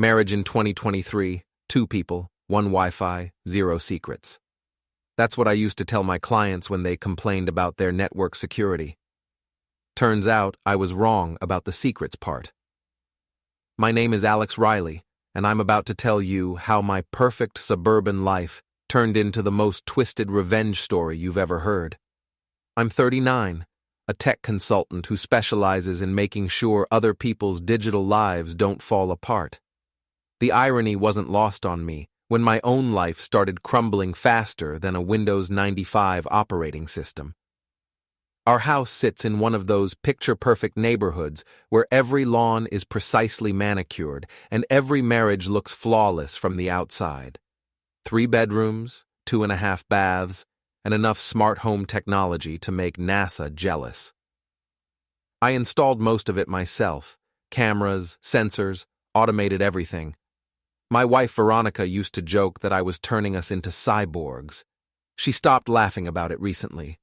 Marriage in 2023, 2 people, 1 Wi-Fi, 0 secrets. That's what I used to tell my clients when they complained about their network security. Turns out I was wrong about the secrets part. My name is Reilly, and I'm about to tell you how my perfect suburban life turned into the most twisted revenge story you've ever heard. I'm 39, a tech consultant who specializes in making sure other people's digital lives don't fall apart. The irony wasn't lost on me when my own life started crumbling faster than a Windows 95 operating system. Our house sits in one of those picture-perfect neighborhoods where every lawn is precisely manicured and every marriage looks flawless from the outside. 3 bedrooms, 2.5 baths, and enough smart home technology to make NASA jealous. I installed most of it myself: cameras, sensors, automated everything. My wife Veronica used to joke that I was turning us into cyborgs. She stopped laughing about it recently.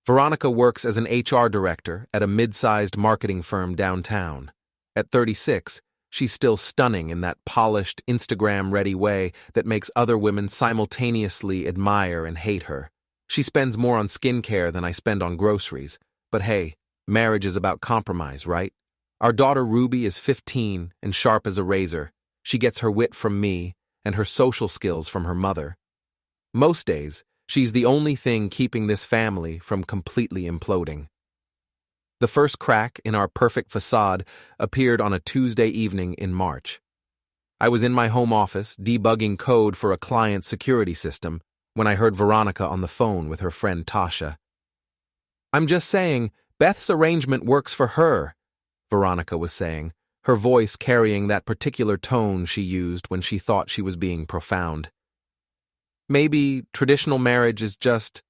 Veronica works as an HR director at a mid-sized marketing firm downtown. At 36, she's still stunning in that polished, Instagram-ready way that makes other women simultaneously admire and hate her. She spends more on skincare than I spend on groceries. But hey, marriage is about compromise, right? Our daughter Ruby is 15 and sharp as a razor. She gets her wit from me and her social skills from her mother. Most days, she's the only thing keeping this family from completely imploding. The first crack in our perfect facade appeared on a Tuesday evening in March. I was in my home office debugging code for a client's security system when I heard Veronica on the phone with her friend Tasha. "I'm just saying, Beth's arrangement works for her," Veronica was saying, her voice carrying that particular tone she used when she thought she was being profound. "Maybe traditional marriage is just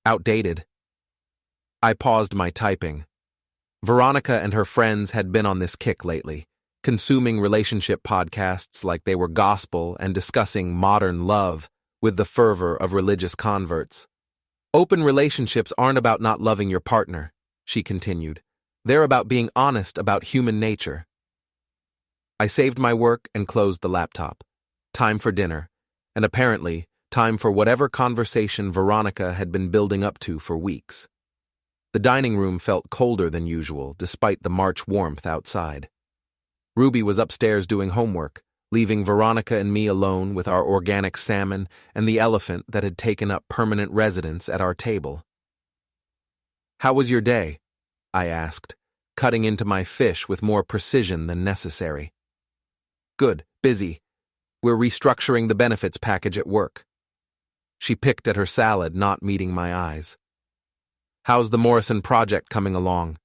outdated." I paused my typing. Veronica and her friends had been on this kick lately, consuming relationship podcasts like they were gospel and discussing modern love with the fervor of religious converts. "Open relationships aren't about not loving your partner," she continued. "They're about being honest about human nature." I saved my work and closed the laptop. Time for dinner, and apparently, time for whatever conversation Veronica had been building up to for weeks. The dining room felt colder than usual, despite the March warmth outside. Ruby was upstairs doing homework, leaving Veronica and me alone with our organic salmon and the elephant that had taken up permanent residence at our table. "How was your day?" I asked, cutting into my fish with more precision than necessary. "Good, busy. We're restructuring the benefits package at work." She picked at her salad, not meeting my eyes. "How's the Morrison project coming along?"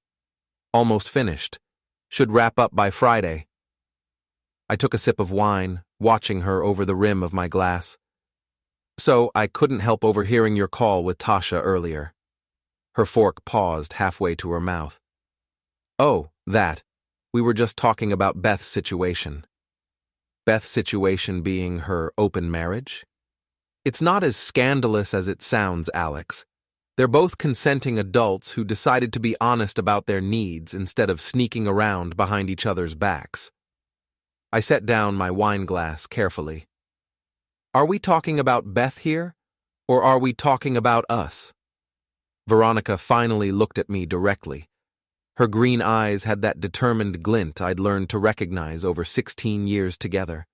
"Almost finished. Should wrap up by Friday." I took a sip of wine, watching her over the rim of my glass. "So I couldn't help overhearing your call with Tasha earlier." Her fork paused halfway to her mouth. "Oh, that. We were just talking about Beth's situation." Beth's situation being her open marriage? "It's not as scandalous as it sounds, Alex. They're both consenting adults who decided to be honest about their needs instead of sneaking around behind each other's backs." I set down my wine glass carefully. "Are we talking about Beth here, or are we talking about us?" Veronica finally looked at me directly. Her green eyes had that determined glint I'd learned to recognize over 16 years together.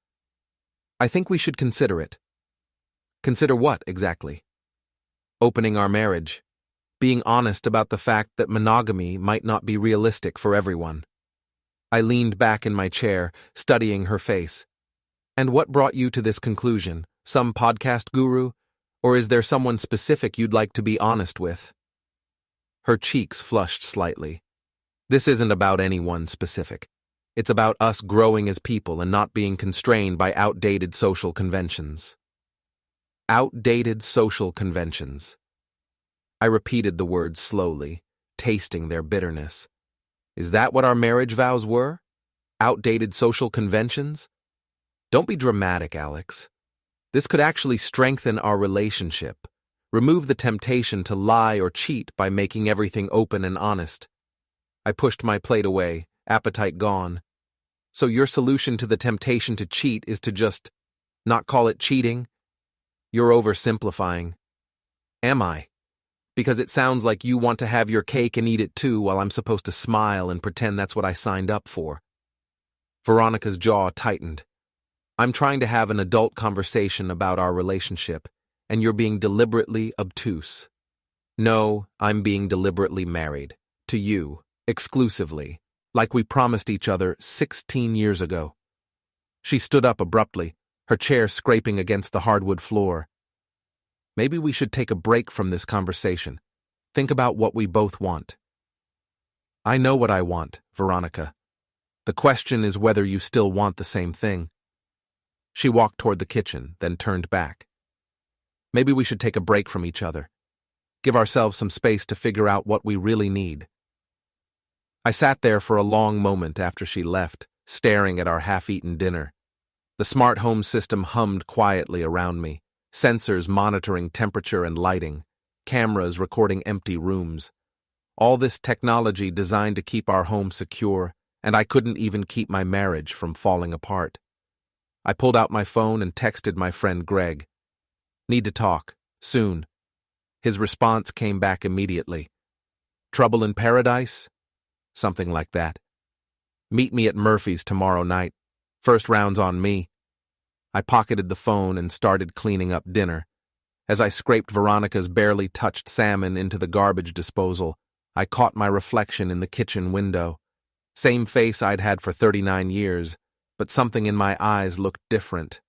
"I think we should consider it." "Consider what, exactly?" "Opening our marriage. Being honest about the fact that monogamy might not be realistic for everyone." I leaned back in my chair, studying her face. "And what brought you to this conclusion? Some podcast guru? Or is there someone specific you'd like to be honest with?" Her cheeks flushed slightly. "This isn't about anyone specific. It's about us growing as people and not being constrained by outdated social conventions." Outdated social conventions. I repeated the words slowly, tasting their bitterness. Is that what our marriage vows were? Outdated social conventions? Don't be dramatic, Alex. This could actually strengthen our relationship, remove the temptation to lie or cheat by making everything open and honest. I pushed my plate away, appetite gone. So your solution to the temptation to cheat is to just not call it cheating? You're oversimplifying. Am I? Because it sounds like you want to have your cake and eat it too while I'm supposed to smile and pretend that's what I signed up for. Veronica's jaw tightened. I'm trying to have an adult conversation about our relationship, and you're being deliberately obtuse. No, I'm being deliberately married. To you, exclusively, like we promised each other 16 years ago. She stood up abruptly, her chair scraping against the hardwood floor. Maybe we should take a break from this conversation. Think about what we both want. I know what I want, Veronica. The question is whether you still want the same thing. She walked toward the kitchen, then turned back. Maybe we should take a break from each other. Give ourselves some space to figure out what we really need. I sat there for a long moment after she left, staring at our half-eaten dinner. The smart home system hummed quietly around me, sensors monitoring temperature and lighting, cameras recording empty rooms. All this technology designed to keep our home secure, and I couldn't even keep my marriage from falling apart. I pulled out my phone and texted my friend Greg. Need to talk, soon. His response came back immediately. Trouble in paradise? Something like that. Meet me at Murphy's tomorrow night. First round's on me. I pocketed the phone and started cleaning up dinner. As I scraped Veronica's barely touched salmon into the garbage disposal, I caught my reflection in the kitchen window. Same face I'd had for 39 years, but something in my eyes looked different.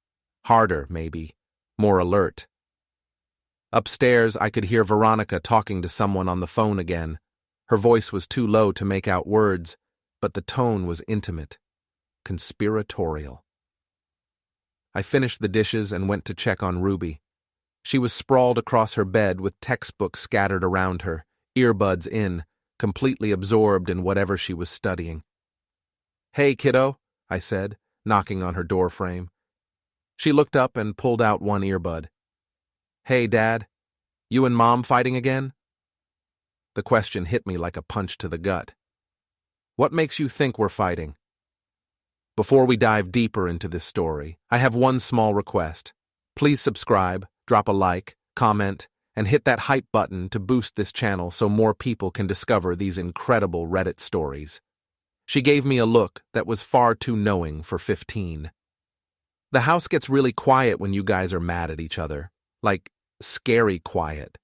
Harder, maybe. More alert. Upstairs, I could hear Veronica talking to someone on the phone again. Her voice was too low to make out words, but the tone was intimate, conspiratorial. I finished the dishes and went to check on Ruby. She was sprawled across her bed with textbooks scattered around her, earbuds in, completely absorbed in whatever she was studying. Hey, kiddo, I said, knocking on her doorframe. She looked up and pulled out one earbud. Hey, Dad, you and Mom fighting again? The question hit me like a punch to the gut. What makes you think we're fighting? Before we dive deeper into this story, I have one small request. Please subscribe, drop a like, comment, and hit that hype button to boost this channel so more people can discover these incredible Reddit stories. She gave me a look that was far too knowing for 15. The house gets really quiet when you guys are mad at each other. Like, scary quiet.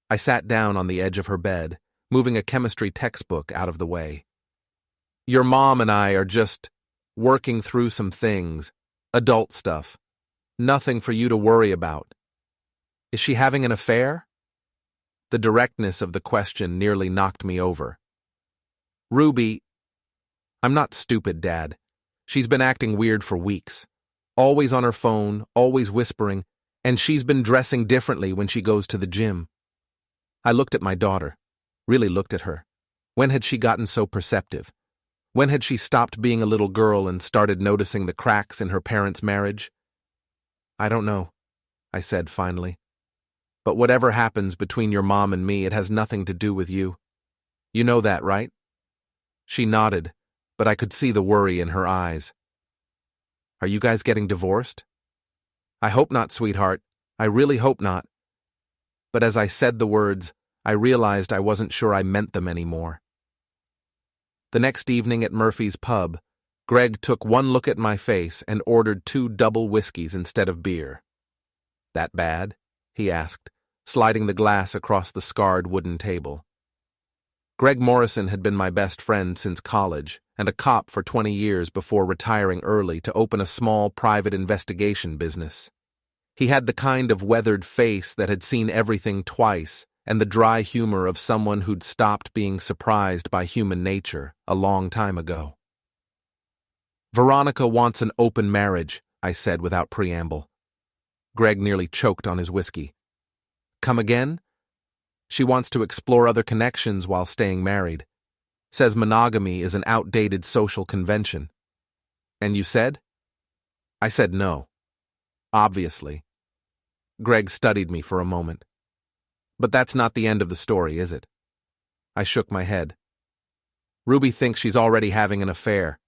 I sat down on the edge of her bed, moving a chemistry textbook out of the way. Your mom and I are just working through some things, adult stuff. Nothing for you to worry about. Is she having an affair? The directness of the question nearly knocked me over. Ruby, I'm not stupid, Dad. She's been acting weird for weeks. Always on her phone, always whispering, and she's been dressing differently when she goes to the gym. I looked at my daughter, really looked at her. When had she gotten so perceptive? When had she stopped being a little girl and started noticing the cracks in her parents' marriage? I don't know, I said finally. But whatever happens between your mom and me, it has nothing to do with you. You know that, right? She nodded, but I could see the worry in her eyes. Are you guys getting divorced? I hope not, sweetheart. I really hope not. But as I said the words, I realized I wasn't sure I meant them anymore. The next evening at Murphy's pub, Greg took one look at my face and ordered 2 double whiskeys instead of beer. That bad? He asked, sliding the glass across the scarred wooden table. Greg Morrison had been my best friend since college and a cop for 20 years before retiring early to open a small private investigation business. He had the kind of weathered face that had seen everything twice and the dry humor of someone who'd stopped being surprised by human nature a long time ago. Veronica wants an open marriage, I said without preamble. Greg nearly choked on his whiskey. Come again? She wants to explore other connections while staying married. Says monogamy is an outdated social convention. And you said? I said no. Obviously. Greg studied me for a moment. But that's not the end of the story, is it? I shook my head. Ruby thinks she's already having an affair.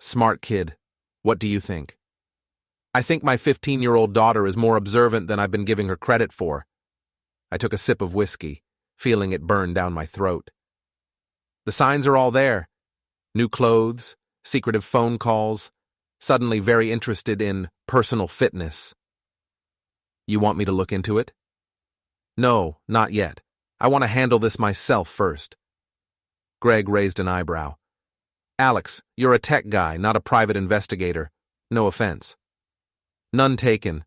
Smart kid. What do you think? I think my 15-year-old daughter is more observant than I've been giving her credit for. I took a sip of whiskey, feeling it burn down my throat. The signs are all there. New clothes, secretive phone calls, suddenly very interested in personal fitness. You want me to look into it? No, not yet. I want to handle this myself first. Greg raised an eyebrow. Alex, you're a tech guy, not a private investigator. No offense. None taken.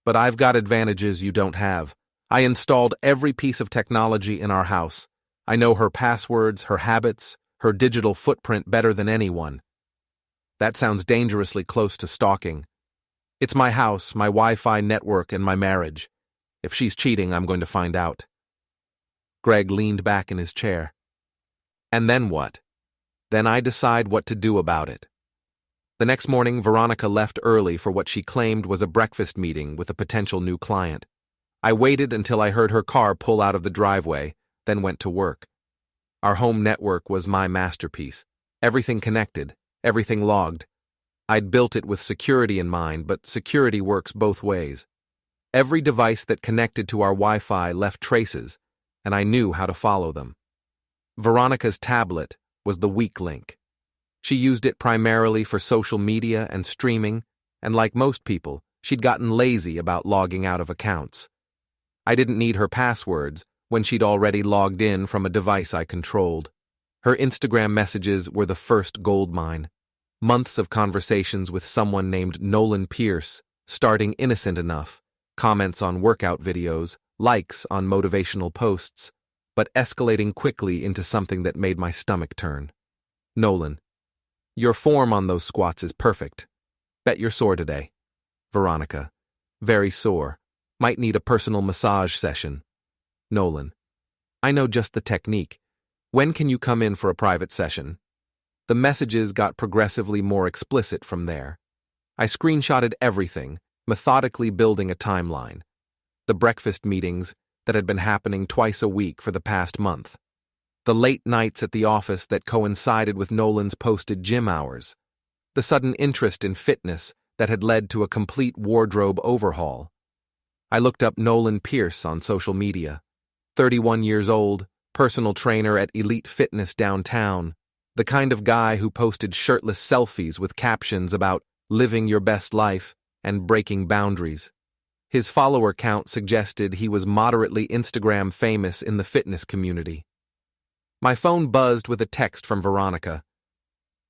But I've got advantages you don't have. I installed every piece of technology in our house. I know her passwords, her habits, her digital footprint better than anyone. That sounds dangerously close to stalking. It's my house, my Wi-Fi network, and my marriage. If she's cheating, I'm going to find out. Greg leaned back in his chair. And then what? Then I decide what to do about it. The next morning, Veronica left early for what she claimed was a breakfast meeting with a potential new client. I waited until I heard her car pull out of the driveway, then went to work. Our home network was my masterpiece. Everything connected, everything logged. I'd built it with security in mind, but security works both ways. Every device that connected to our Wi-Fi left traces, and I knew how to follow them. Veronica's tablet was the weak link. She used it primarily for social media and streaming, and like most people, she'd gotten lazy about logging out of accounts. I didn't need her passwords when she'd already logged in from a device I controlled. Her Instagram messages were the first goldmine. Months of conversations with someone named Nolan Pierce, starting innocent enough, comments on workout videos, likes on motivational posts, but escalating quickly into something that made my stomach turn. Nolan. Your form on those squats is perfect. Bet you're sore today. Veronica. Very sore. Might need a personal massage session. Nolan. I know just the technique. When can you come in for a private session? The messages got progressively more explicit from there. I screenshotted everything, methodically building a timeline. The breakfast meetings that had been happening twice a week for the past month. The late nights at the office that coincided with Nolan's posted gym hours. The sudden interest in fitness that had led to a complete wardrobe overhaul. I looked up Nolan Pierce on social media. 31 years old, personal trainer at Elite Fitness downtown, the kind of guy who posted shirtless selfies with captions about living your best life and breaking boundaries. His follower count suggested he was moderately Instagram famous in the fitness community. My phone buzzed with a text from Veronica.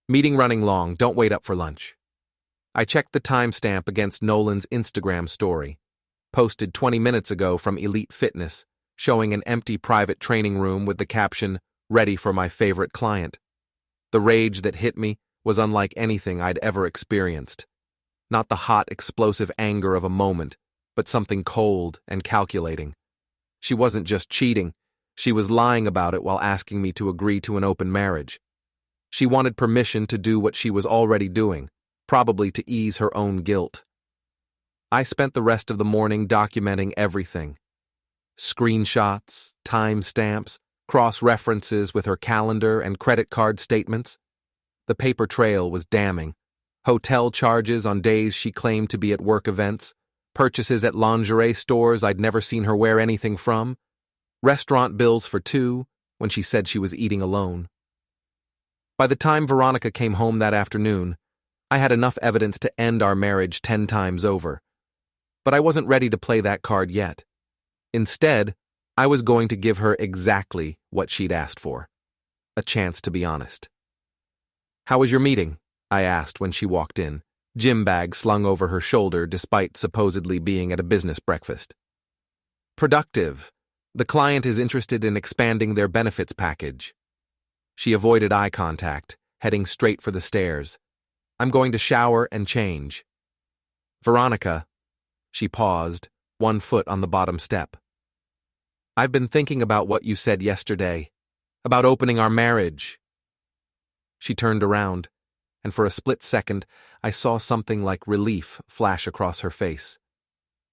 Meeting running long, don't wait up for lunch. I checked the timestamp against Nolan's Instagram story, posted 20 minutes ago from Elite Fitness, showing an empty private training room with the caption, ready for my favorite client. The rage that hit me was unlike anything I'd ever experienced. Not the hot, explosive anger of a moment, but something cold and calculating. She wasn't just cheating. She was lying about it while asking me to agree to an open marriage. She wanted permission to do what she was already doing, probably to ease her own guilt. I spent the rest of the morning documenting everything. Screenshots, timestamps, cross-references with her calendar and credit card statements. The paper trail was damning. Hotel charges on days she claimed to be at work events, purchases at lingerie stores I'd never seen her wear anything from, restaurant bills for two when she said she was eating alone. By the time Veronica came home that afternoon, I had enough evidence to end our marriage 10 times over. But I wasn't ready to play that card yet. Instead, I was going to give her exactly what she'd asked for. A chance to be honest. How was your meeting? I asked when she walked in, gym bag slung over her shoulder despite supposedly being at a business breakfast. Productive. The client is interested in expanding their benefits package. She avoided eye contact, heading straight for the stairs. I'm going to shower and change. Veronica. She paused, one foot on the bottom step. I've been thinking about what you said yesterday, about opening our marriage. She turned around, and for a split second, I saw something like relief flash across her face.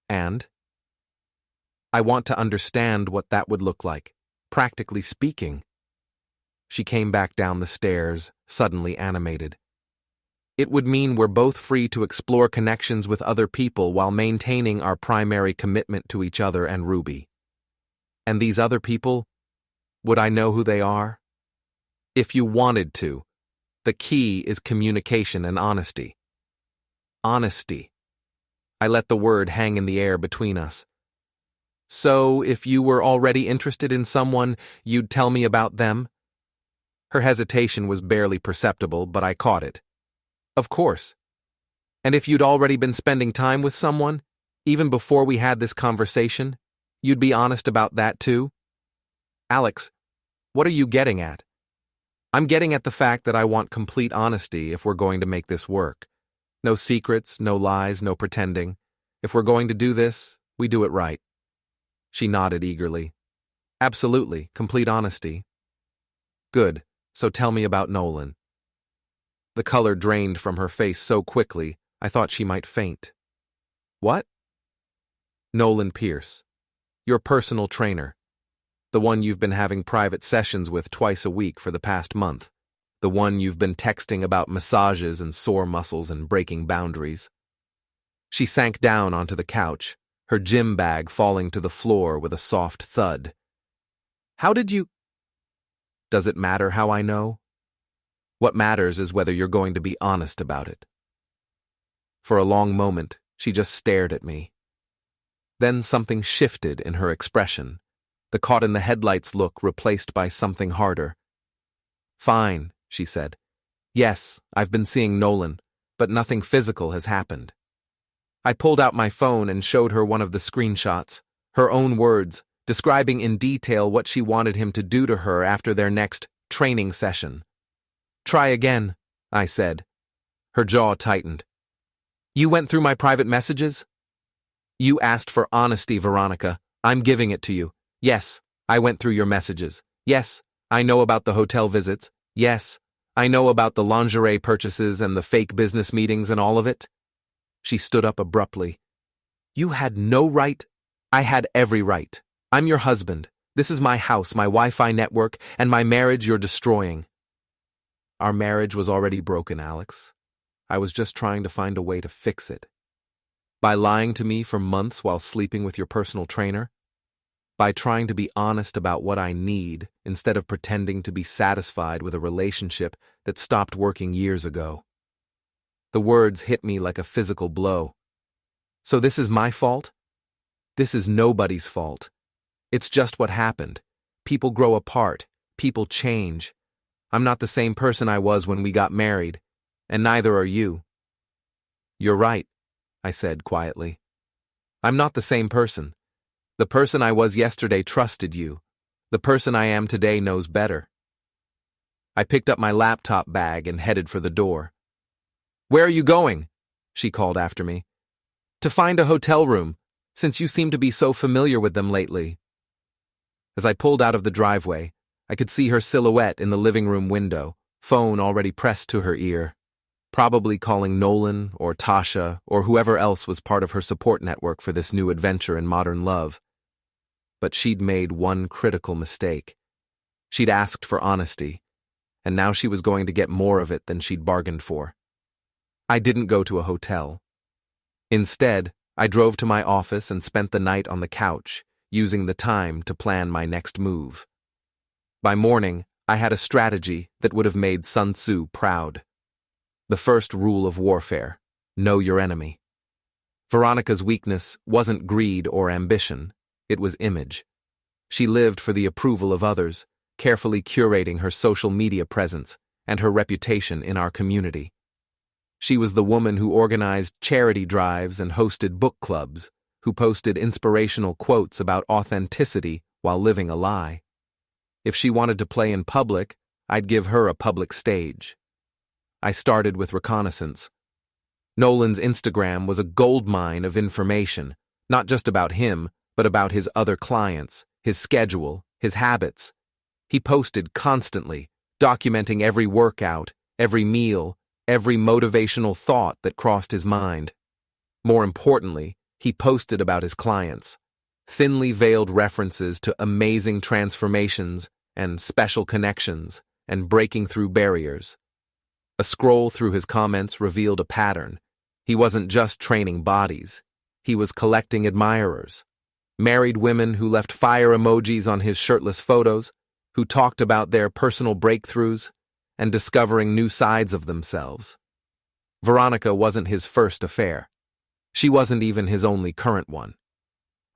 And? I want to understand what that would look like, practically speaking. She came back down the stairs, suddenly animated. It would mean we're both free to explore connections with other people while maintaining our primary commitment to each other and Ruby. And these other people, would I know who they are? If you wanted to, the key is communication and honesty. Honesty. I let the word hang in the air between us. So, if you were already interested in someone, you'd tell me about them? Her hesitation was barely perceptible, but I caught it. Of course. And if you'd already been spending time with someone, even before we had this conversation, you'd be honest about that too? Alex, what are you getting at? I'm getting at the fact that I want complete honesty if we're going to make this work. No secrets, no lies, no pretending. If we're going to do this, we do it right. She nodded eagerly. Absolutely, complete honesty. Good, so tell me about Nolan. The color drained from her face so quickly, I thought she might faint. What? Nolan Pierce. Your personal trainer. The one you've been having private sessions with twice a week for the past month. The one you've been texting about massages and sore muscles and breaking boundaries. She sank down onto the couch, her gym bag falling to the floor with a soft thud. How did you... Does it matter how I know? What matters is whether you're going to be honest about it. For a long moment, she just stared at me. Then something shifted in her expression, the caught-in-the-headlights look replaced by something harder. Fine, she said. Yes, I've been seeing Nolan, but nothing physical has happened. I pulled out my phone and showed her one of the screenshots, her own words, describing in detail what she wanted him to do to her after their next training session. Try again, I said. Her jaw tightened. You went through my private messages? You asked for honesty, Veronica. I'm giving it to you. Yes, I went through your messages. Yes, I know about the hotel visits. Yes, I know about the lingerie purchases and the fake business meetings and all of it. She stood up abruptly. You had no right. I had every right. I'm your husband. This is my house, my Wi-Fi network, and my marriage you're destroying. Our marriage was already broken, Alex. I was just trying to find a way to fix it. By lying to me for months while sleeping with your personal trainer? By trying to be honest about what I need instead of pretending to be satisfied with a relationship that stopped working years ago. The words hit me like a physical blow. So this is my fault? This is nobody's fault. It's just what happened. People grow apart. People change. I'm not the same person I was when we got married, and neither are you. You're right, I said quietly. I'm not the same person. The person I was yesterday trusted you. The person I am today knows better. I picked up my laptop bag and headed for the door. Where are you going? She called after me. To find a hotel room, since you seem to be so familiar with them lately. As I pulled out of the driveway, I could see her silhouette in the living room window, phone already pressed to her ear, probably calling Nolan or Tasha or whoever else was part of her support network for this new adventure in modern love. But she'd made one critical mistake. She'd asked for honesty, and now she was going to get more of it than she'd bargained for. I didn't go to a hotel. Instead, I drove to my office and spent the night on the couch, using the time to plan my next move. By morning, I had a strategy that would have made Sun Tzu proud. The first rule of warfare: know your enemy. Veronica's weakness wasn't greed or ambition, it was image. She lived for the approval of others, carefully curating her social media presence and her reputation in our community. She was the woman who organized charity drives and hosted book clubs, who posted inspirational quotes about authenticity while living a lie. If she wanted to play in public, I'd give her a public stage. I started with reconnaissance. Nolan's Instagram was a goldmine of information, not just about him, but about his other clients, his schedule, his habits. He posted constantly, documenting every workout, every meal, every motivational thought that crossed his mind. More importantly, he posted about his clients, thinly veiled references to amazing transformations and special connections and breaking through barriers. A scroll through his comments revealed a pattern. He wasn't just training bodies. He was collecting admirers. Married women who left fire emojis on his shirtless photos, who talked about their personal breakthroughs and discovering new sides of themselves. Veronica wasn't his first affair. She wasn't even his only current one.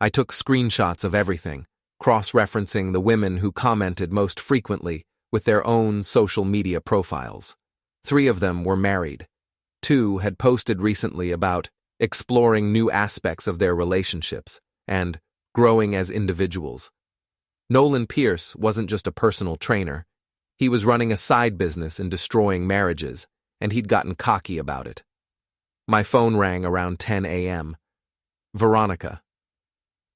I took screenshots of everything, cross-referencing the women who commented most frequently with their own social media profiles. 3 of them were married. 2 had posted recently about exploring new aspects of their relationships and growing as individuals. Nolan Pierce wasn't just a personal trainer. He was running a side business and destroying marriages, and he'd gotten cocky about it. My phone rang around 10 a.m. Veronica.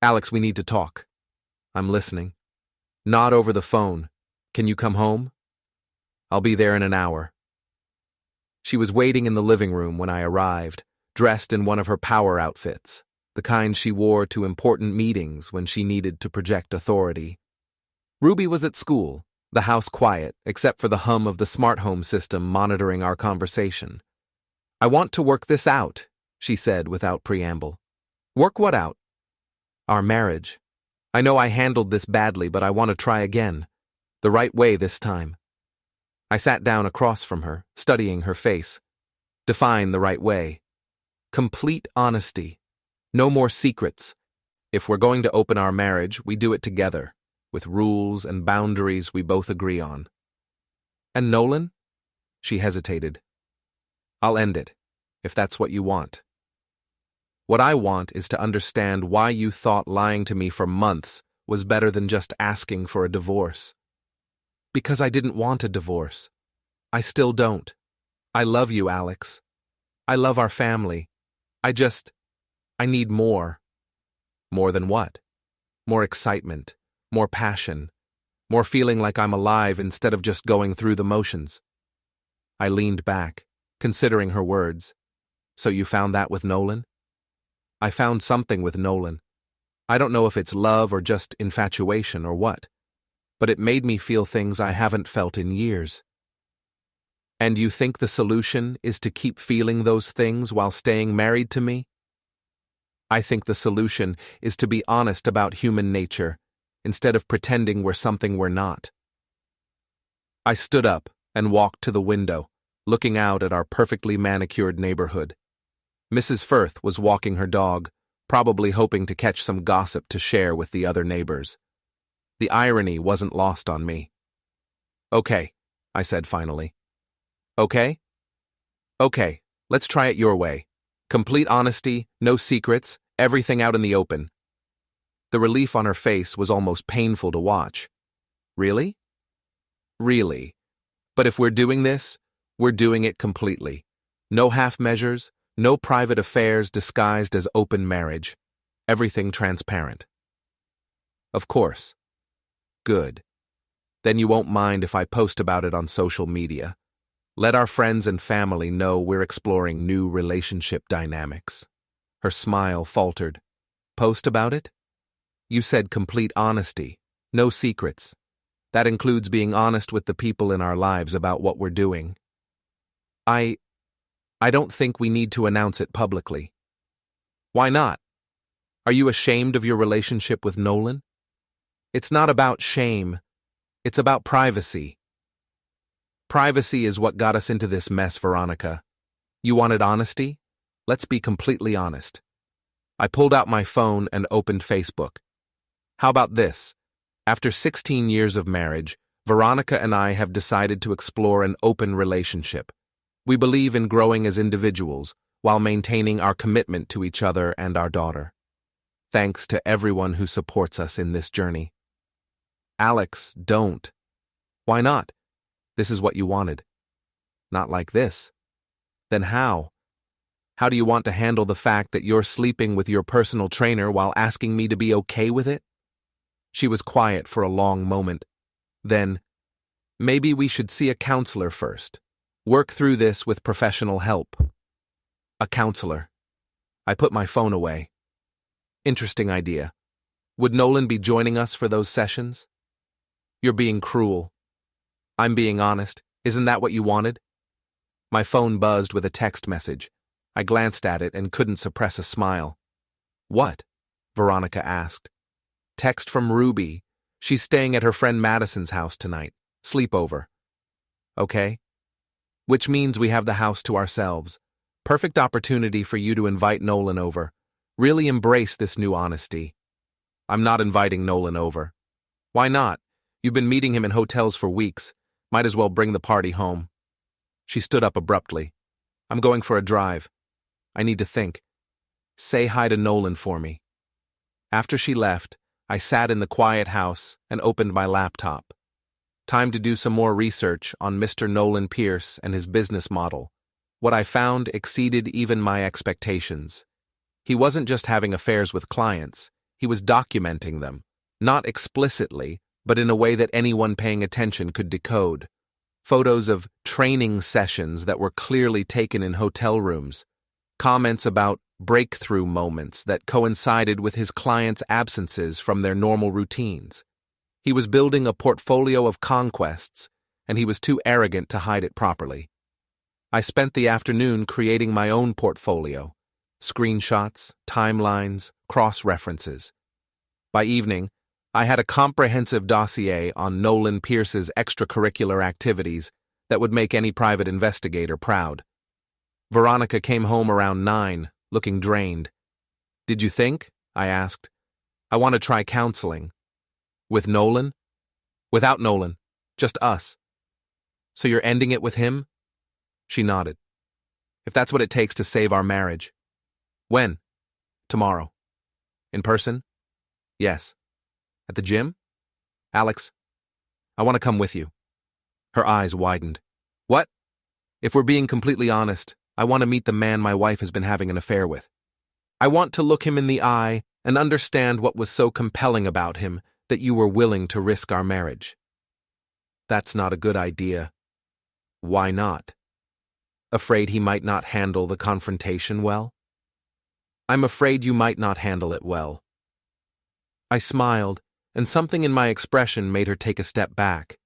Alex, we need to talk. I'm listening. Not over the phone. Can you come home? I'll be there in an hour. She was waiting in the living room when I arrived, dressed in one of her power outfits, the kind she wore to important meetings when she needed to project authority. Ruby was at school, the house quiet except for the hum of the smart home system monitoring our conversation. I want to work this out, she said without preamble. Work what out? Our marriage. I know I handled this badly, but I want to try again. The right way this time. I sat down across from her, studying her face. Define the right way. Complete honesty. No more secrets. If we're going to open our marriage, we do it together, with rules and boundaries we both agree on. And Nolan? She hesitated. I'll end it, if that's what you want. What I want is to understand why you thought lying to me for months was better than just asking for a divorce. Because I didn't want a divorce. I still don't. I love you, Alex. I love our family. I need more. More than what? More excitement, more passion, more feeling like I'm alive instead of just going through the motions. I leaned back, considering her words. So you found that with Nolan? I found something with Nolan. I don't know if it's love or just infatuation or what, but it made me feel things I haven't felt in years. And you think the solution is to keep feeling those things while staying married to me? I think the solution is to be honest about human nature, instead of pretending we're something we're not. I stood up and walked to the window, looking out at our perfectly manicured neighborhood. Mrs. Firth was walking her dog, probably hoping to catch some gossip to share with the other neighbors. The irony wasn't lost on me. Okay, I said finally. Okay? Okay, let's try it your way. Complete honesty, no secrets, everything out in the open. The relief on her face was almost painful to watch. Really? Really. But if we're doing this, we're doing it completely. No half measures, no private affairs disguised as open marriage. Everything transparent. Of course. Good. Then you won't mind if I post about it on social media. Let our friends and family know we're exploring new relationship dynamics. Her smile faltered. Post about it? You said complete honesty, no secrets. That includes being honest with the people in our lives about what we're doing. I don't think we need to announce it publicly. Why not? Are you ashamed of your relationship with Nolan? It's not about shame. It's about privacy. Privacy is what got us into this mess, Veronica. You wanted honesty? Let's be completely honest. I pulled out my phone and opened Facebook. How about this? After 16 years of marriage, Veronica and I have decided to explore an open relationship. We believe in growing as individuals while maintaining our commitment to each other and our daughter. Thanks to everyone who supports us in this journey. Alex, don't. Why not? This is what you wanted. Not like this. Then how? How do you want to handle the fact that you're sleeping with your personal trainer while asking me to be okay with it? She was quiet for a long moment. Then, maybe we should see a counselor first. Work through this with professional help. A counselor. I put my phone away. Interesting idea. Would Nolan be joining us for those sessions? You're being cruel. I'm being honest. Isn't that what you wanted? My phone buzzed with a text message. I glanced at it and couldn't suppress a smile. "What?" Veronica asked. "Text from Ruby. She's staying at her friend Madison's house tonight. Sleepover." "Okay." "Which means we have the house to ourselves. Perfect opportunity for you to invite Nolan over. Really embrace this new honesty." "I'm not inviting Nolan over." "Why not? You've been meeting him in hotels for weeks. Might as well bring the party home." She stood up abruptly. "I'm going for a drive. I need to think. Say hi to Nolan for me." After she left, I sat in the quiet house and opened my laptop. Time to do some more research on Mr. Nolan Pierce and his business model. What I found exceeded even my expectations. He wasn't just having affairs with clients, he was documenting them, not explicitly, but in a way that anyone paying attention could decode. Photos of training sessions that were clearly taken in hotel rooms, comments about breakthrough moments that coincided with his clients' absences from their normal routines. He was building a portfolio of conquests, and he was too arrogant to hide it properly. I spent the afternoon creating my own portfolio, screenshots, timelines, cross-references. By evening, I had a comprehensive dossier on Nolan Pierce's extracurricular activities that would make any private investigator proud. Veronica came home around 9, looking drained. "Did you think?" I asked. "I want to try counseling." "With Nolan?" "Without Nolan. Just us." "So you're ending it with him?" She nodded. "If that's what it takes to save our marriage." "When?" "Tomorrow." "In person?" "Yes." "At the gym?" "Alex, I want to come with you." Her eyes widened. "What?" "If we're being completely honest, I want to meet the man my wife has been having an affair with. I want to look him in the eye and understand what was so compelling about him that you were willing to risk our marriage." "That's not a good idea." "Why not?" "Afraid he might not handle the confrontation well?" "I'm afraid you might not handle it well." I smiled, and something in my expression made her take a step back.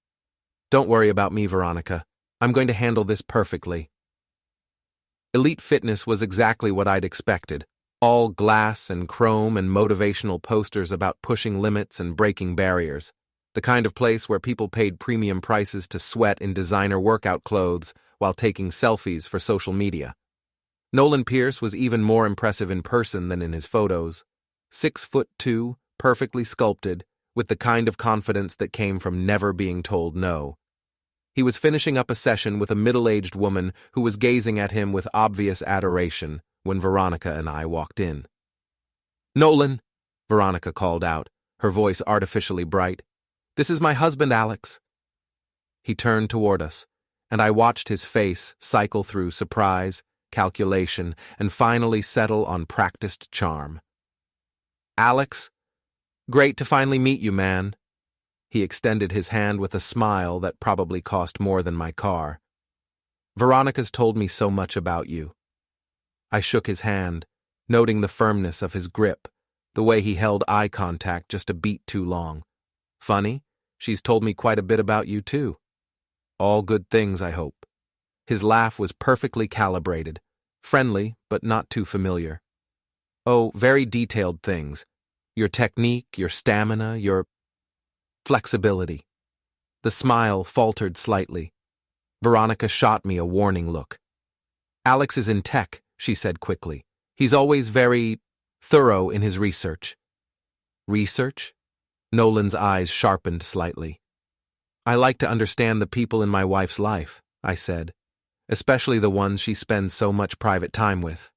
"Don't worry about me, Veronica. I'm going to handle this perfectly." Elite Fitness was exactly what I'd expected. All glass and chrome and motivational posters about pushing limits and breaking barriers. The kind of place where people paid premium prices to sweat in designer workout clothes while taking selfies for social media. Nolan Pierce was even more impressive in person than in his photos. 6'2", perfectly sculpted, with the kind of confidence that came from never being told no. He was finishing up a session with a middle-aged woman who was gazing at him with obvious adoration when Veronica and I walked in. "Nolan," Veronica called out, her voice artificially bright. "This is my husband, Alex." He turned toward us, and I watched his face cycle through surprise, calculation, and finally settle on practiced charm. "Alex, great to finally meet you, man." He extended his hand with a smile that probably cost more than my car. "Veronica's told me so much about you." I shook his hand, noting the firmness of his grip, the way he held eye contact just a beat too long. "Funny, she's told me quite a bit about you, too." "All good things, I hope." His laugh was perfectly calibrated, friendly but not too familiar. "Oh, very detailed things. Your technique, your stamina, your flexibility." The smile faltered slightly. Veronica shot me a warning look. "Alex is in tech," she said quickly. "He's always very thorough in his research." "Research?" Nolan's eyes sharpened slightly. "I like to understand the people in my wife's life," I said, "especially the ones she spends so much private time with."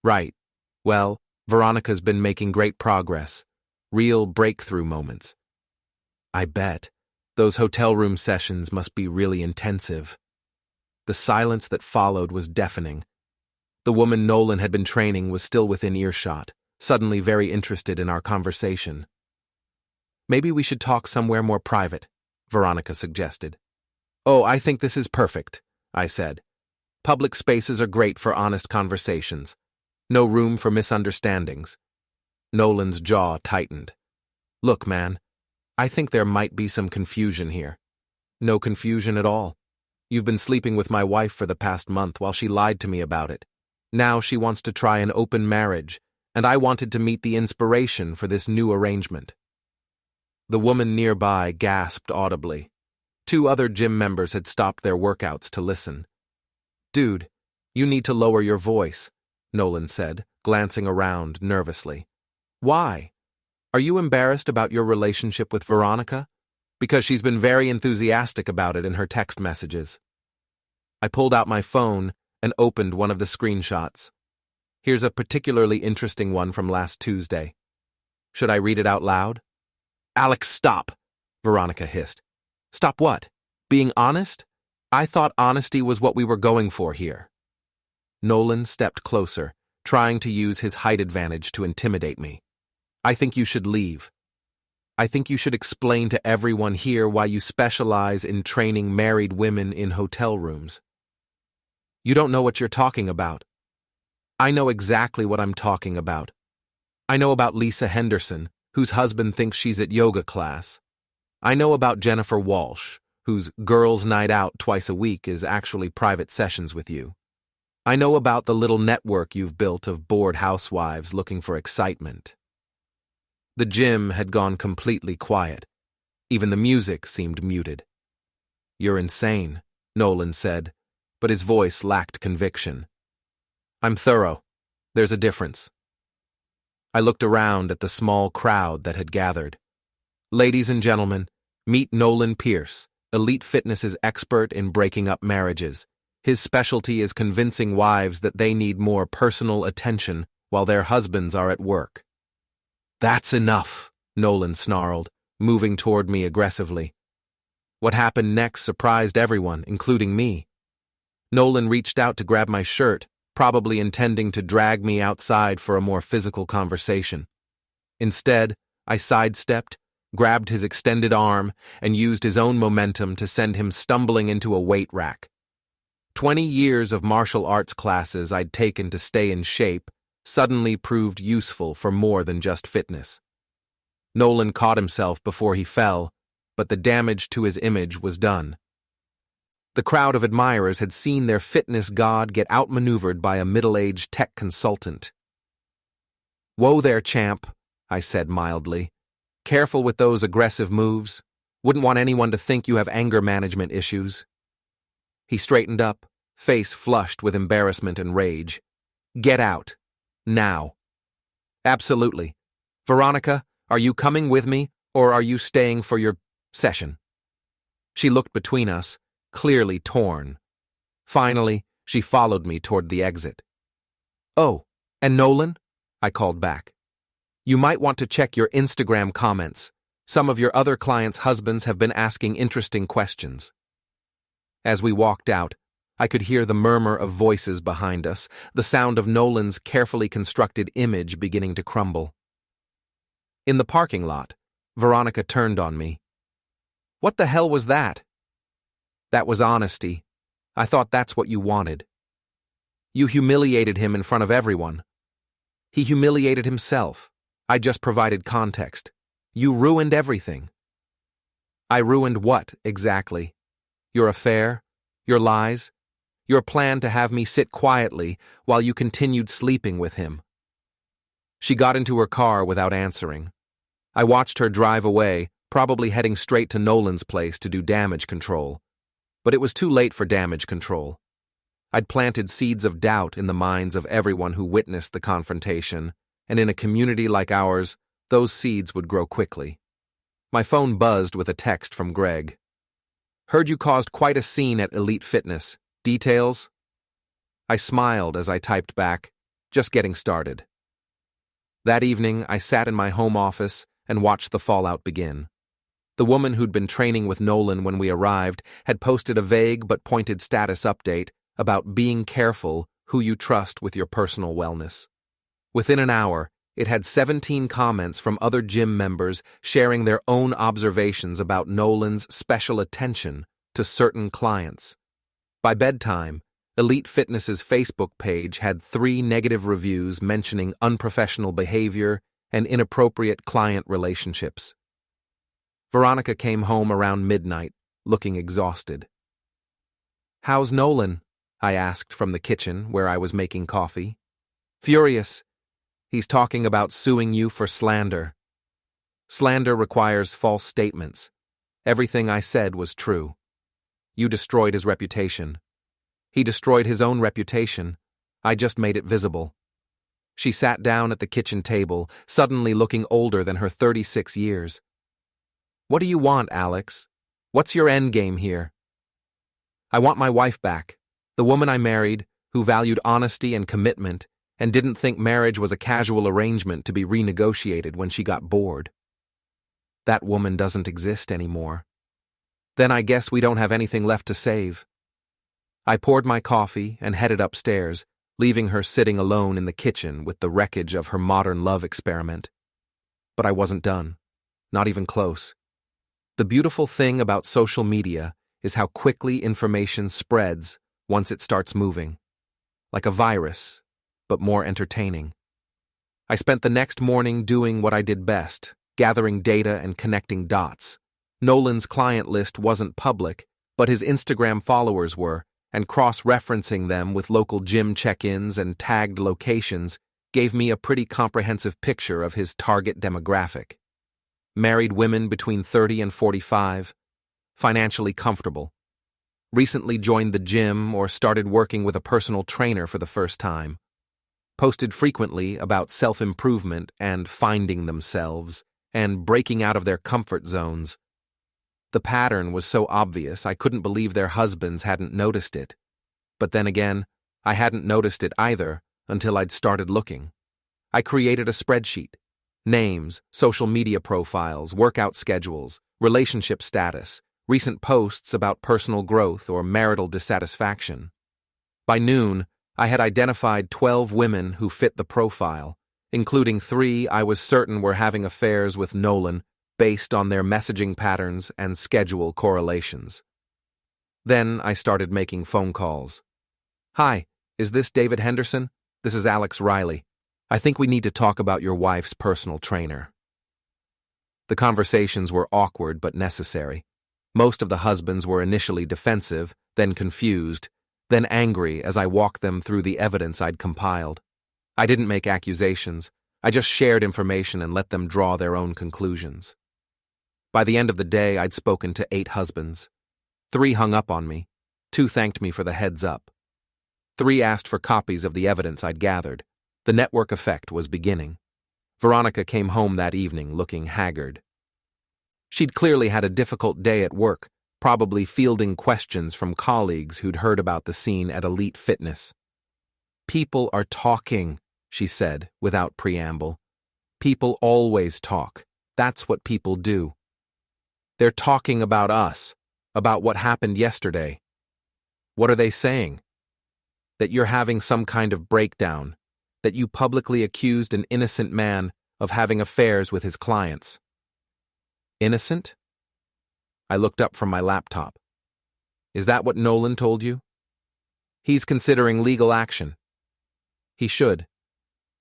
"Right. Well, Veronica's been making great progress. Real breakthrough moments." "I bet. Those hotel room sessions must be really intensive." The silence that followed was deafening. The woman Nolan had been training was still within earshot, suddenly very interested in our conversation. "Maybe we should talk somewhere more private," Veronica suggested. "Oh, I think this is perfect," I said. "Public spaces are great for honest conversations. No room for misunderstandings." Nolan's jaw tightened. "Look, man, I think there might be some confusion here." "No confusion at all. You've been sleeping with my wife for the past month while she lied to me about it. Now she wants to try an open marriage, and I wanted to meet the inspiration for this new arrangement." The woman nearby gasped audibly. 2 other gym members had stopped their workouts to listen. "Dude, you need to lower your voice," Nolan said, glancing around nervously. "Why? Are you embarrassed about your relationship with Veronica? Because she's been very enthusiastic about it in her text messages." I pulled out my phone and opened one of the screenshots. Here's a particularly interesting one from last Tuesday. Should I read it out loud? "Alex, stop!" Veronica hissed. "Stop what? Being honest? I thought honesty was what we were going for here." Nolan stepped closer, trying to use his height advantage to intimidate me. "I think you should leave. I think you should explain to everyone here why you specialize in training married women in hotel rooms. You don't know what you're talking about." "I know exactly what I'm talking about. I know about Lisa Henderson, whose husband thinks she's at yoga class. I know about Jennifer Walsh, whose girls' night out twice a week is actually private sessions with you. I know about the little network you've built of bored housewives looking for excitement." The gym had gone completely quiet. Even the music seemed muted. "You're insane," Nolan said, but his voice lacked conviction. "I'm thorough. There's a difference." I looked around at the small crowd that had gathered. "Ladies and gentlemen, meet Nolan Pierce, Elite Fitness's expert in breaking up marriages. His specialty is convincing wives that they need more personal attention while their husbands are at work." "That's enough," Nolan snarled, moving toward me aggressively. What happened next surprised everyone, including me. Nolan reached out to grab my shirt, probably intending to drag me outside for a more physical conversation. Instead, I sidestepped, grabbed his extended arm, and used his own momentum to send him stumbling into a weight rack. 20 years of martial arts classes I'd taken to stay in shape suddenly proved useful for more than just fitness. Nolan caught himself before he fell, but the damage to his image was done. The crowd of admirers had seen their fitness god get outmaneuvered by a middle-aged tech consultant. "Whoa there, champ," I said mildly. "Careful with those aggressive moves. Wouldn't want anyone to think you have anger management issues." He straightened up, face flushed with embarrassment and rage. "Get out. Now." "Absolutely. Veronica, are you coming with me, or are you staying for your session?" She looked between us, clearly torn. Finally, she followed me toward the exit. "Oh, and Nolan?" I called back. "You might want to check your Instagram comments. Some of your other clients' husbands have been asking interesting questions." As we walked out, I could hear the murmur of voices behind us, the sound of Nolan's carefully constructed image beginning to crumble. In the parking lot, Veronica turned on me. "What the hell was that?" "That was honesty. I thought that's what you wanted. You humiliated him in front of everyone. He humiliated himself. I just provided context. You ruined everything." "I ruined what, exactly? Your affair? Your lies? Your plan to have me sit quietly while you continued sleeping with him?" She got into her car without answering. I watched her drive away, probably heading straight to Nolan's place to do damage control. But it was too late for damage control. I'd planted seeds of doubt in the minds of everyone who witnessed the confrontation, and in a community like ours, those seeds would grow quickly. My phone buzzed with a text from Greg. "Heard you caused quite a scene at Elite Fitness. Details?" I smiled as I typed back, "Just getting started." That evening, I sat in my home office and watched the fallout begin. The woman who'd been training with Nolan when we arrived had posted a vague but pointed status update about being careful who you trust with your personal wellness. Within an hour, it had 17 comments from other gym members sharing their own observations about Nolan's special attention to certain clients. By bedtime, Elite Fitness's Facebook page had 3 negative reviews mentioning unprofessional behavior and inappropriate client relationships. Veronica came home around midnight, looking exhausted. "How's Nolan?" I asked from the kitchen where I was making coffee. "Furious. He's talking about suing you for slander." "Slander requires false statements. Everything I said was true. You destroyed his reputation." "He destroyed his own reputation. I just made it visible." She sat down at the kitchen table, suddenly looking older than her 36 years. "What do you want, Alex? What's your end game here?" "I want my wife back, the woman I married, who valued honesty and commitment, and didn't think marriage was a casual arrangement to be renegotiated when she got bored." "That woman doesn't exist anymore." "Then I guess we don't have anything left to save." I poured my coffee and headed upstairs, leaving her sitting alone in the kitchen with the wreckage of her modern love experiment. But I wasn't done. Not even close. The beautiful thing about social media is how quickly information spreads once it starts moving. Like a virus, but more entertaining. I spent the next morning doing what I did best, gathering data and connecting dots. Nolan's client list wasn't public, but his Instagram followers were, and cross-referencing them with local gym check-ins and tagged locations gave me a pretty comprehensive picture of his target demographic. Married women between 30 and 45, financially comfortable, recently joined the gym or started working with a personal trainer for the first time, posted frequently about self-improvement and finding themselves and breaking out of their comfort zones. The pattern was so obvious I couldn't believe their husbands hadn't noticed it. But then again, I hadn't noticed it either until I'd started looking. I created a spreadsheet. Names, social media profiles, workout schedules, relationship status, recent posts about personal growth or marital dissatisfaction. By noon, I had identified 12 women who fit the profile, including 3 I was certain were having affairs with Nolan based on their messaging patterns and schedule correlations. Then I started making phone calls. "Hi, is this David Henderson? This is Alex Reilly. I think we need to talk about your wife's personal trainer." The conversations were awkward but necessary. Most of the husbands were initially defensive, then confused, then angry as I walked them through the evidence I'd compiled. I didn't make accusations. I just shared information and let them draw their own conclusions. By the end of the day, I'd spoken to 8 husbands. 3 hung up on me. 2 thanked me for the heads up. 3 asked for copies of the evidence I'd gathered. The network effect was beginning. Veronica came home that evening looking haggard. She'd clearly had a difficult day at work, probably fielding questions from colleagues who'd heard about the scene at Elite Fitness. "People are talking," she said, without preamble. "People always talk. That's what people do. They're talking about us, about what happened yesterday. What are they saying? That you're having some kind of breakdown, that you publicly accused an innocent man of having affairs with his clients." "Innocent?" I looked up from my laptop. "Is that what Nolan told you?" "He's considering legal action." "He should.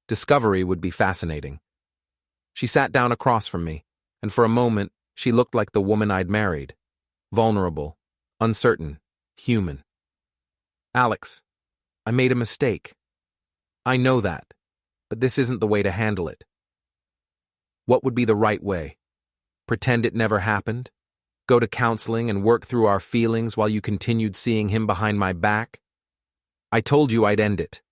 Discovery would be fascinating." She sat down across from me, and for a moment, she looked like the woman I'd married. Vulnerable, uncertain, human. "Alex, I made a mistake. I know that, but this isn't the way to handle it." "What would be the right way? Pretend it never happened? Go to counseling and work through our feelings while you continued seeing him behind my back?" "I told you I'd end it.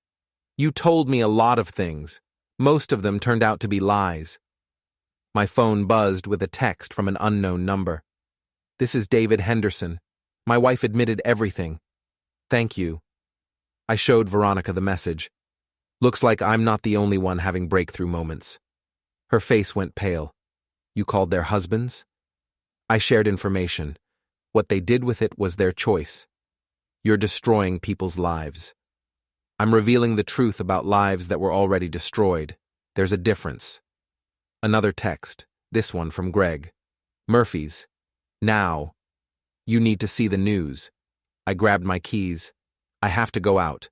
You told me a lot of things. Most of them turned out to be lies." My phone buzzed with a text from an unknown number. "This is David Henderson. My wife admitted everything. Thank you." I showed Veronica the message. "Looks like I'm not the only one having breakthrough moments." Her face went pale. "You called their husbands?" I shared information. What they did with it was their choice. "You're destroying people's lives." "I'm revealing the truth about lives that were already destroyed. There's a difference." Another text, this one from Greg. "Murphy's. Now. You need to see the news." I grabbed my keys. "I have to go out."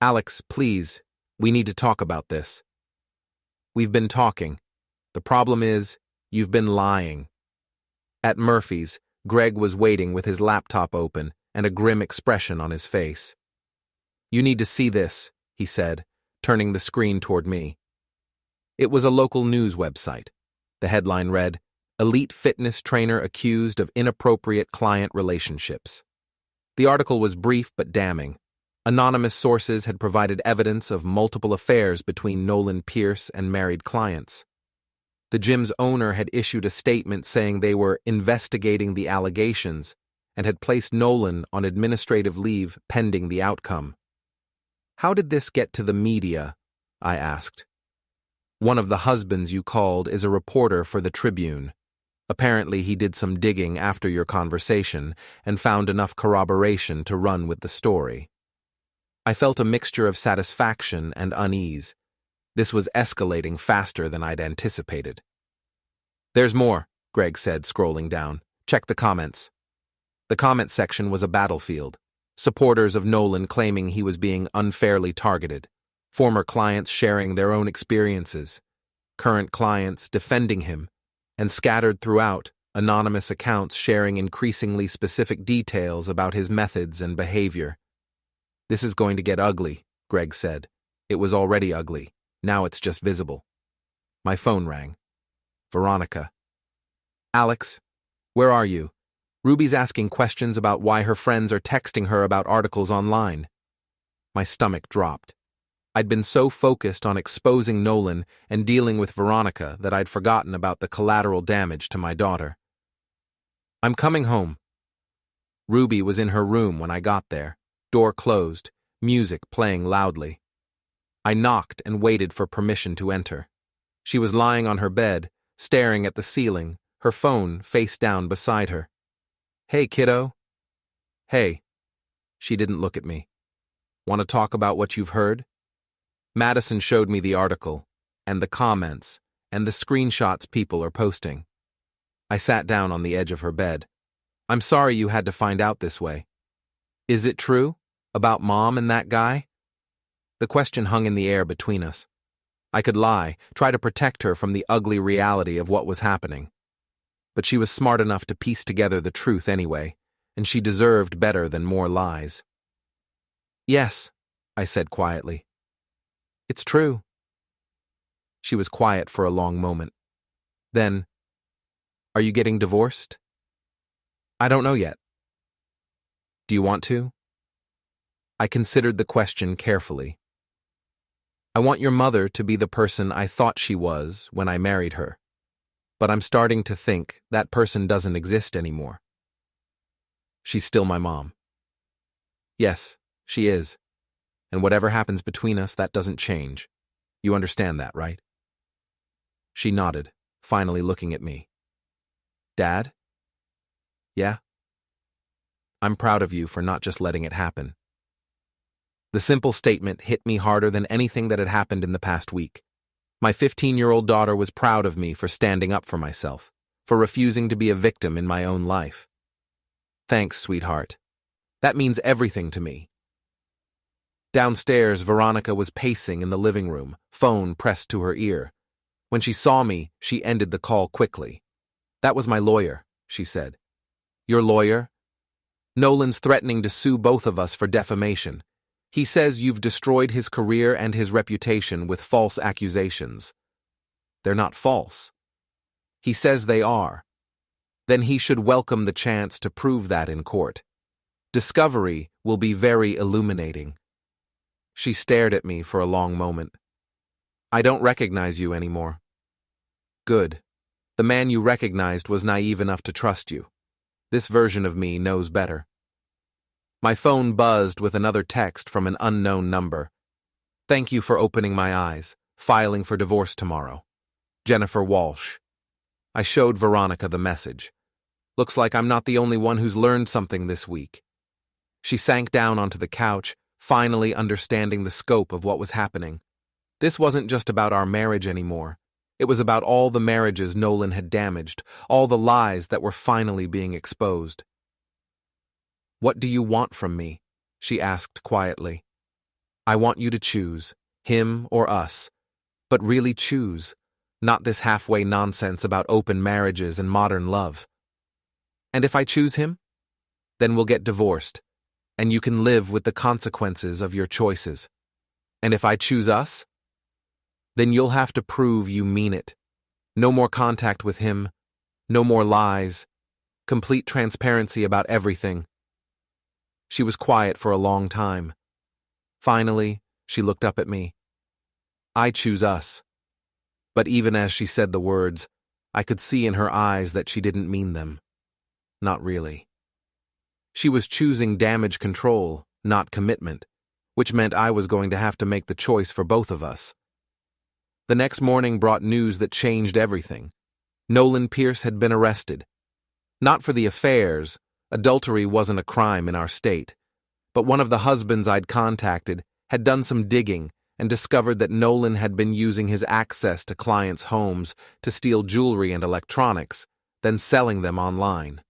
"Alex, please. We need to talk about this." "We've been talking. The problem is, you've been lying." At Murphy's, Greg was waiting with his laptop open, and a grim expression on his face. "You need to see this," he said, turning the screen toward me. It was a local news website. The headline read, "Elite Fitness Trainer Accused of Inappropriate Client Relationships." The article was brief but damning. Anonymous sources had provided evidence of multiple affairs between Nolan Pierce and married clients. The gym's owner had issued a statement saying they were investigating the allegations and had placed Nolan on administrative leave pending the outcome. "How did this get to the media?" I asked. "One of the husbands you called is a reporter for the Tribune. Apparently he did some digging after your conversation and found enough corroboration to run with the story." I felt a mixture of satisfaction and unease. This was escalating faster than I'd anticipated. "There's more," Greg said, scrolling down. "Check the comments." The comment section was a battlefield. Supporters of Nolan claiming he was being unfairly targeted. Former clients sharing their own experiences. Current clients defending him. And scattered throughout, anonymous accounts sharing increasingly specific details about his methods and behavior. "This is going to get ugly," Greg said. "It was already ugly. Now it's just visible." My phone rang. "Veronica." "Alex, where are you? Ruby's asking questions about why her friends are texting her about articles online." My stomach dropped. I'd been so focused on exposing Nolan and dealing with Veronica that I'd forgotten about the collateral damage to my daughter. "I'm coming home." Ruby was in her room when I got there, door closed, music playing loudly. I knocked and waited for permission to enter. She was lying on her bed, staring at the ceiling, her phone face down beside her. "Hey, kiddo." "Hey." She didn't look at me. "Want to talk about what you've heard?" Madison showed me the article, and the comments, and the screenshots people are posting. I sat down on the edge of her bed. "I'm sorry you had to find out this way. Is it true? About Mom and that guy?" The question hung in the air between us. I could lie, try to protect her from the ugly reality of what was happening. But she was smart enough to piece together the truth anyway, and she deserved better than more lies. "Yes," I said quietly. "It's true." She was quiet for a long moment. Then, "Are you getting divorced?" "I don't know yet." "Do you want to?" I considered the question carefully. "I want your mother to be the person I thought she was when I married her. But I'm starting to think that person doesn't exist anymore." "She's still my mom." "Yes, she is. And whatever happens between us, that doesn't change. You understand that, right?" She nodded, finally looking at me. "Dad?" "Yeah?" "I'm proud of you for not just letting it happen." The simple statement hit me harder than anything that had happened in the past week. My 15-year-old daughter was proud of me for standing up for myself, for refusing to be a victim in my own life. "Thanks, sweetheart. That means everything to me." Downstairs, Veronica was pacing in the living room, phone pressed to her ear. When she saw me, she ended the call quickly. "That was my lawyer," she said. "Your lawyer?" "Nolan's threatening to sue both of us for defamation. He says you've destroyed his career and his reputation with false accusations." "They're not false." "He says they are." "Then he should welcome the chance to prove that in court. Discovery will be very illuminating." She stared at me for a long moment. "I don't recognize you anymore." "Good. The man you recognized was naive enough to trust you. This version of me knows better." My phone buzzed with another text from an unknown number. "Thank you for opening my eyes. Filing for divorce tomorrow. Jennifer Walsh." I showed Veronica the message. "Looks like I'm not the only one who's learned something this week." She sank down onto the couch, finally understanding the scope of what was happening. This wasn't just about our marriage anymore. It was about all the marriages Nolan had damaged, all the lies that were finally being exposed. "What do you want from me?" she asked quietly. "I want you to choose, him or us. But really choose, not this halfway nonsense about open marriages and modern love." "And if I choose him?" then we'll get divorced, and you can live with the consequences of your choices. And if I choose us, then you'll have to prove you mean it. No more contact with him, no more lies, complete transparency about everything. She was quiet for a long time. Finally, she looked up at me. I choose us. But even as she said the words, I could see in her eyes that she didn't mean them. Not really. She was choosing damage control, not commitment, which meant I was going to have to make the choice for both of us. The next morning brought news that changed everything. Nolan Pierce had been arrested. Not for the affairs, adultery wasn't a crime in our state, but one of the husbands I'd contacted had done some digging and discovered that Nolan had been using his access to clients' homes to steal jewelry and electronics, then selling them online.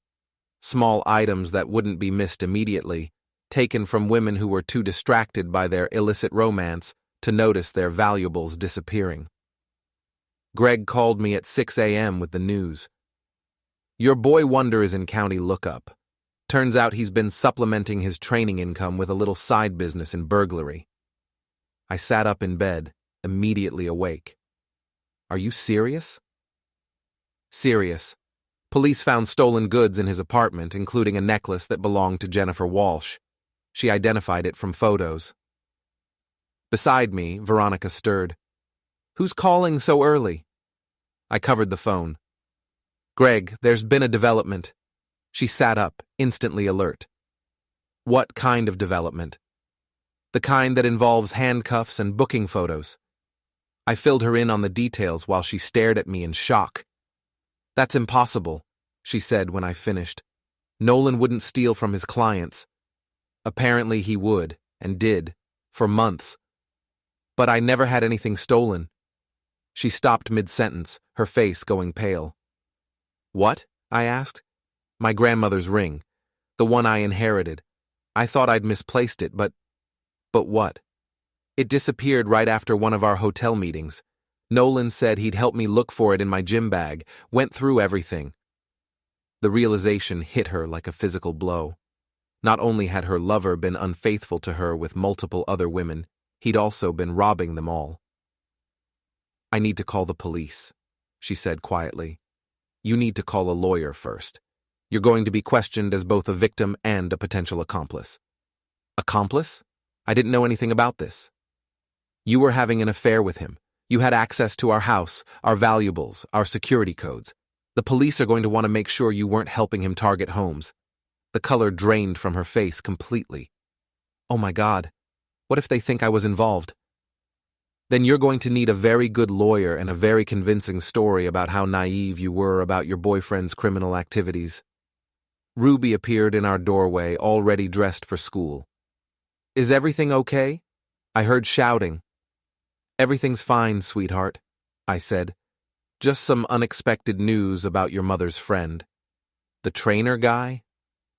Small items that wouldn't be missed immediately, taken from women who were too distracted by their illicit romance to notice their valuables disappearing. Greg called me at 6 a.m. with the news. Your boy Wonder is in county lookup. Turns out he's been supplementing his training income with a little side business in burglary. I sat up in bed, immediately awake. Are you serious? Serious. Police found stolen goods in his apartment, including a necklace that belonged to Jennifer Walsh. She identified it from photos. Beside me, Veronica stirred. Who's calling so early? I covered the phone. Greg, there's been a development. She sat up, instantly alert. What kind of development? The kind that involves handcuffs and booking photos. I filled her in on the details while she stared at me in shock. That's impossible, she said when I finished. Nolan wouldn't steal from his clients. Apparently he would, and did, for months. But I never had anything stolen. She stopped mid-sentence, her face going pale. What? I asked. My grandmother's ring, the one I inherited. I thought I'd misplaced it, but what? It disappeared right after one of our hotel meetings. Nolan said he'd help me look for it in my gym bag, went through everything. The realization hit her like a physical blow. Not only had her lover been unfaithful to her with multiple other women, he'd also been robbing them all. I need to call the police, she said quietly. You need to call a lawyer first. You're going to be questioned as both a victim and a potential accomplice. Accomplice? I didn't know anything about this. You were having an affair with him. You had access to our house, our valuables, our security codes. The police are going to want to make sure you weren't helping him target homes. The color drained from her face completely. Oh my God, what if they think I was involved? Then you're going to need a very good lawyer and a very convincing story about how naive you were about your boyfriend's criminal activities. Ruby appeared in our doorway, already dressed for school. Is everything okay? I heard shouting. Everything's fine, sweetheart, I said. Just some unexpected news about your mother's friend. The trainer guy?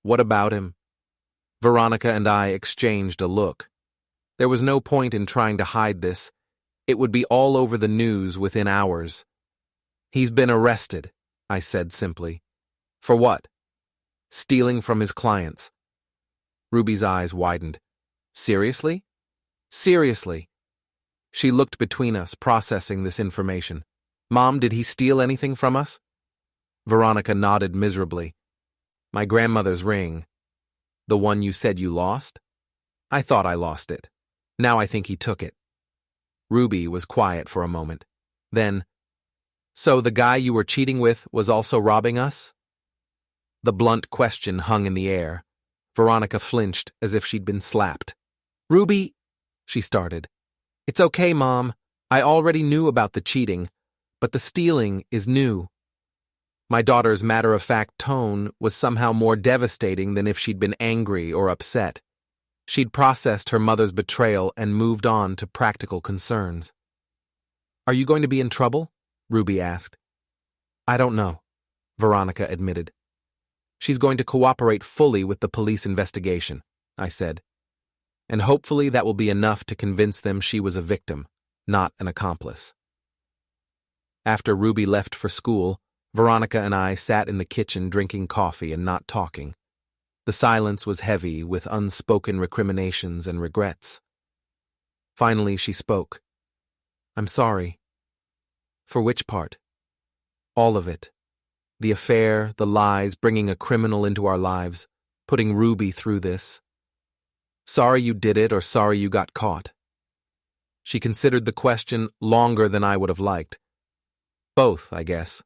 What about him? Veronica and I exchanged a look. There was no point in trying to hide this. It would be all over the news within hours. He's been arrested, I said simply. For what? Stealing from his clients. Ruby's eyes widened. Seriously? Seriously. She looked between us, processing this information. Mom, did he steal anything from us? Veronica nodded miserably. My grandmother's ring. The one you said you lost? I thought I lost it. Now I think he took it. Ruby was quiet for a moment. Then, so the guy you were cheating with was also robbing us? The blunt question hung in the air. Veronica flinched as if she'd been slapped. Ruby, she started. It's okay, Mom. I already knew about the cheating, but the stealing is new. My daughter's matter-of-fact tone was somehow more devastating than if she'd been angry or upset. She'd processed her mother's betrayal and moved on to practical concerns. Are you going to be in trouble? Ruby asked. I don't know, Veronica admitted. She's going to cooperate fully with the police investigation, I said. And hopefully that will be enough to convince them she was a victim, not an accomplice. After Ruby left for school, Veronica and I sat in the kitchen drinking coffee and not talking. The silence was heavy with unspoken recriminations and regrets. Finally, she spoke. "I'm sorry." "For which part?" "All of it. The affair, the lies, bringing a criminal into our lives, putting Ruby through this. Sorry you did it or sorry you got caught?" She considered the question longer than I would have liked. "Both, I guess."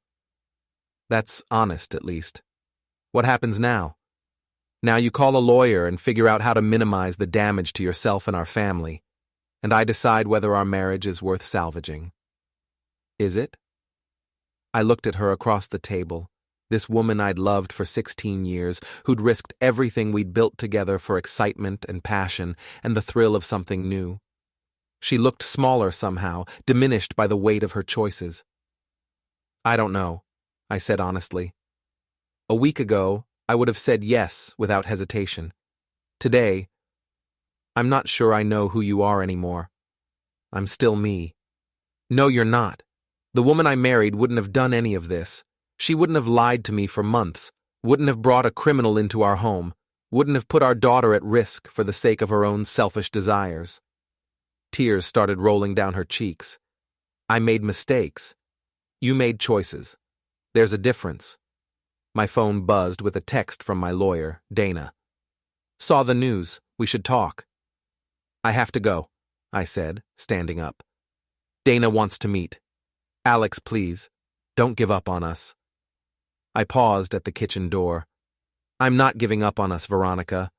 "That's honest, at least. What happens now?" "Now you call a lawyer and figure out how to minimize the damage to yourself and our family, and I decide whether our marriage is worth salvaging." "Is it?" I looked at her across the table, this woman I'd loved for 16 years, who'd risked everything we'd built together for excitement and passion and the thrill of something new. She looked smaller somehow, diminished by the weight of her choices. "I don't know," I said honestly. A week ago, I would have said yes without hesitation. Today, I'm not sure I know who you are anymore. I'm still me. "No, you're not. The woman I married wouldn't have done any of this. She wouldn't have lied to me for months, wouldn't have brought a criminal into our home, wouldn't have put our daughter at risk for the sake of her own selfish desires." Tears started rolling down her cheeks. "I made mistakes. You made choices. There's a difference." My phone buzzed with a text from my lawyer, Dana. "Saw the news. We should talk." "I have to go," I said, standing up. "Dana wants to meet. Alex, please, don't give up on us." I paused at the kitchen door. "I'm not giving up on us, Veronica,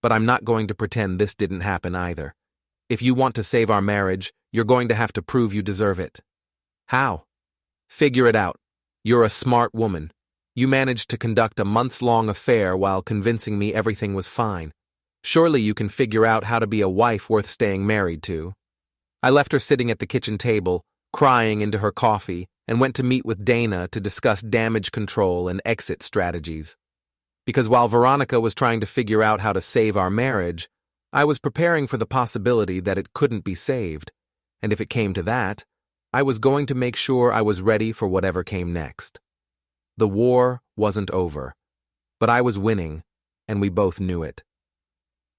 but I'm not going to pretend this didn't happen either. If you want to save our marriage, you're going to have to prove you deserve it." "How?" "Figure it out. You're a smart woman. You managed to conduct a months-long affair while convincing me everything was fine. Surely you can figure out how to be a wife worth staying married to." I left her sitting at the kitchen table, crying into her coffee, and went to meet with Dana to discuss damage control and exit strategies. Because while Veronica was trying to figure out how to save our marriage, I was preparing for the possibility that it couldn't be saved, and if it came to that, I was going to make sure I was ready for whatever came next. The war wasn't over, but I was winning, and we both knew it.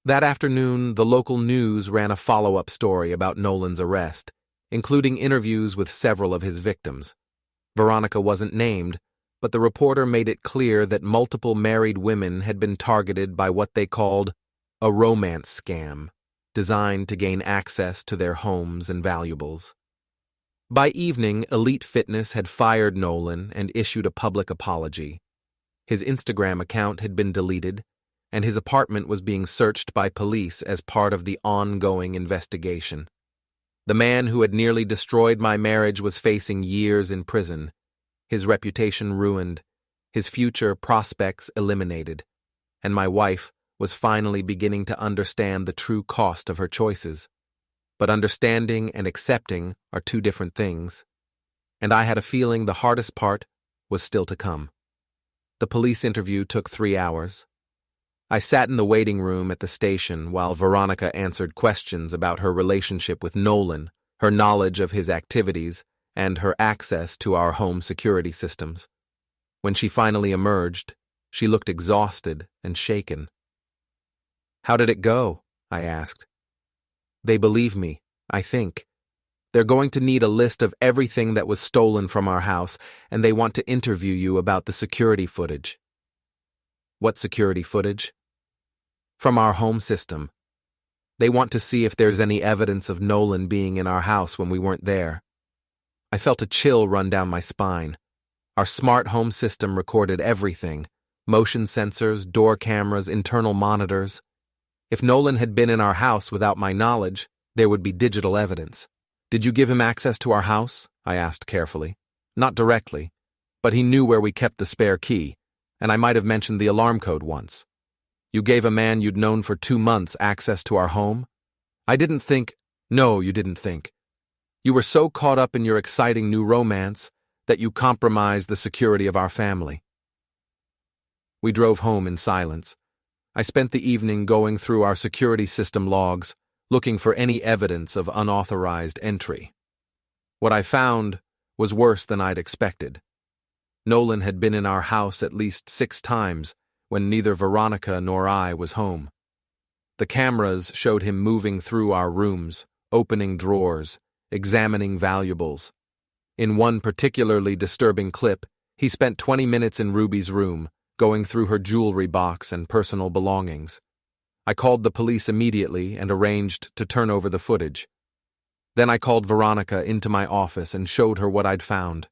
That afternoon, the local news ran a follow-up story about Nolan's arrest, including interviews with several of his victims. Veronica wasn't named, but the reporter made it clear that multiple married women had been targeted by what they called a romance scam, designed to gain access to their homes and valuables. By evening, Elite Fitness had fired Nolan and issued a public apology. His Instagram account had been deleted, and his apartment was being searched by police as part of the ongoing investigation. The man who had nearly destroyed my marriage was facing years in prison, his reputation ruined, his future prospects eliminated, and my wife was finally beginning to understand the true cost of her choices. But understanding and accepting are two different things, and I had a feeling the hardest part was still to come. The police interview took 3 hours. I sat in the waiting room at the station while Veronica answered questions about her relationship with Nolan, her knowledge of his activities, and her access to our home security systems. When she finally emerged, she looked exhausted and shaken. "How did it go?" I asked. "They believe me, I think. They're going to need a list of everything that was stolen from our house, and they want to interview you about the security footage." "What security footage?" "From our home system. They want to see if there's any evidence of Nolan being in our house when we weren't there." I felt a chill run down my spine. Our smart home system recorded everything: motion sensors, door cameras, internal monitors. If Nolan had been in our house without my knowledge, there would be digital evidence. "Did you give him access to our house?" I asked carefully. "Not directly, but he knew where we kept the spare key, and I might have mentioned the alarm code once." "You gave a man you'd known for 2 months access to our home?" "I didn't think—" "No, you didn't think. You were so caught up in your exciting new romance that you compromised the security of our family." We drove home in silence. I spent the evening going through our security system logs, looking for any evidence of unauthorized entry. What I found was worse than I'd expected. Nolan had been in our house at least 6 times, when neither Veronica nor I was home. The cameras showed him moving through our rooms, opening drawers, examining valuables. In one particularly disturbing clip, he spent 20 minutes in Ruby's room, going through her jewelry box and personal belongings. I called the police immediately and arranged to turn over the footage. Then I called Veronica into my office and showed her what I'd found.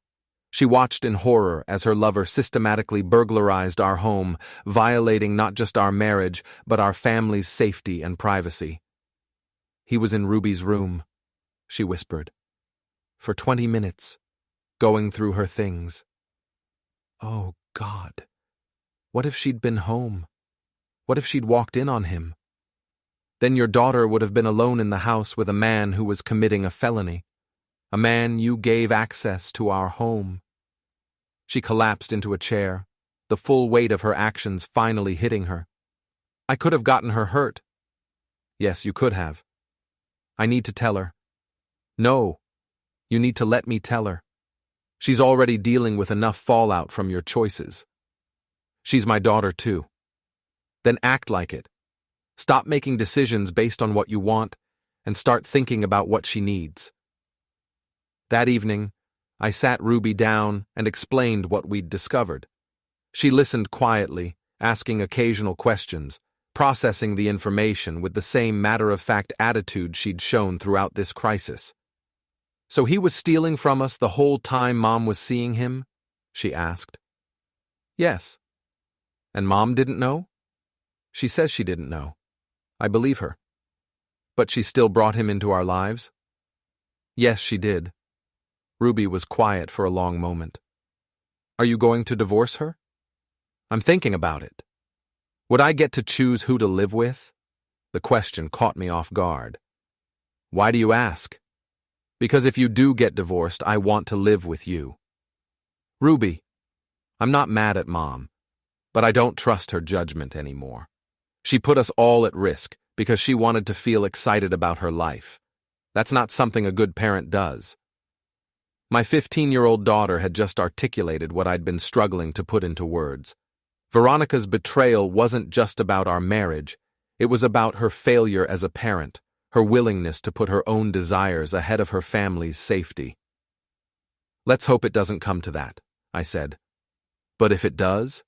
She watched in horror as her lover systematically burglarized our home, violating not just our marriage, but our family's safety and privacy. He was in Ruby's room, she whispered, for 20 minutes, going through her things. Oh, God. What if she'd been home? What if she'd walked in on him? Then your daughter would have been alone in the house with a man who was committing a felony. A man you gave access to our home. She collapsed into a chair, the full weight of her actions finally hitting her. I could have gotten her hurt. Yes, you could have. I need to tell her. No, you need to let me tell her. She's already dealing with enough fallout from your choices. She's my daughter too. Then act like it. Stop making decisions based on what you want and start thinking about what she needs. That evening, I sat Ruby down and explained what we'd discovered. She listened quietly, asking occasional questions, processing the information with the same matter-of-fact attitude she'd shown throughout this crisis. So he was stealing from us the whole time Mom was seeing him? She asked. Yes. And Mom didn't know? She says she didn't know. I believe her. But she still brought him into our lives? Yes, she did. Ruby was quiet for a long moment. Are you going to divorce her? I'm thinking about it. Would I get to choose who to live with? The question caught me off guard. Why do you ask? Because if you do get divorced, I want to live with you. Ruby, I'm not mad at Mom, but I don't trust her judgment anymore. She put us all at risk because she wanted to feel excited about her life. That's not something a good parent does. My 15-year-old daughter had just articulated what I'd been struggling to put into words. Veronica's betrayal wasn't just about our marriage. It was about her failure as a parent, her willingness to put her own desires ahead of her family's safety. Let's hope it doesn't come to that, I said. But if it does?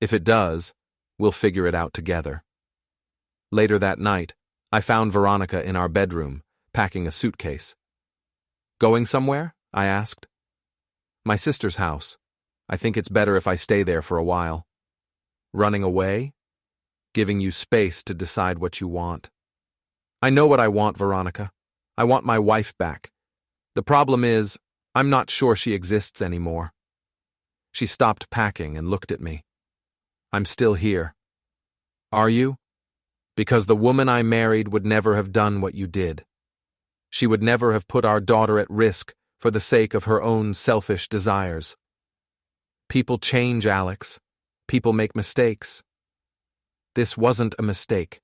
If it does, we'll figure it out together. Later that night, I found Veronica in our bedroom, packing a suitcase. Going somewhere? I asked. My sister's house. I think it's better if I stay there for a while. Running away? Giving you space to decide what you want. I know what I want, Veronica. I want my wife back. The problem is, I'm not sure she exists anymore. She stopped packing and looked at me. I'm still here. Are you? Because the woman I married would never have done what you did. She would never have put our daughter at risk for the sake of her own selfish desires. People change, Alex. People make mistakes. This wasn't a mistake.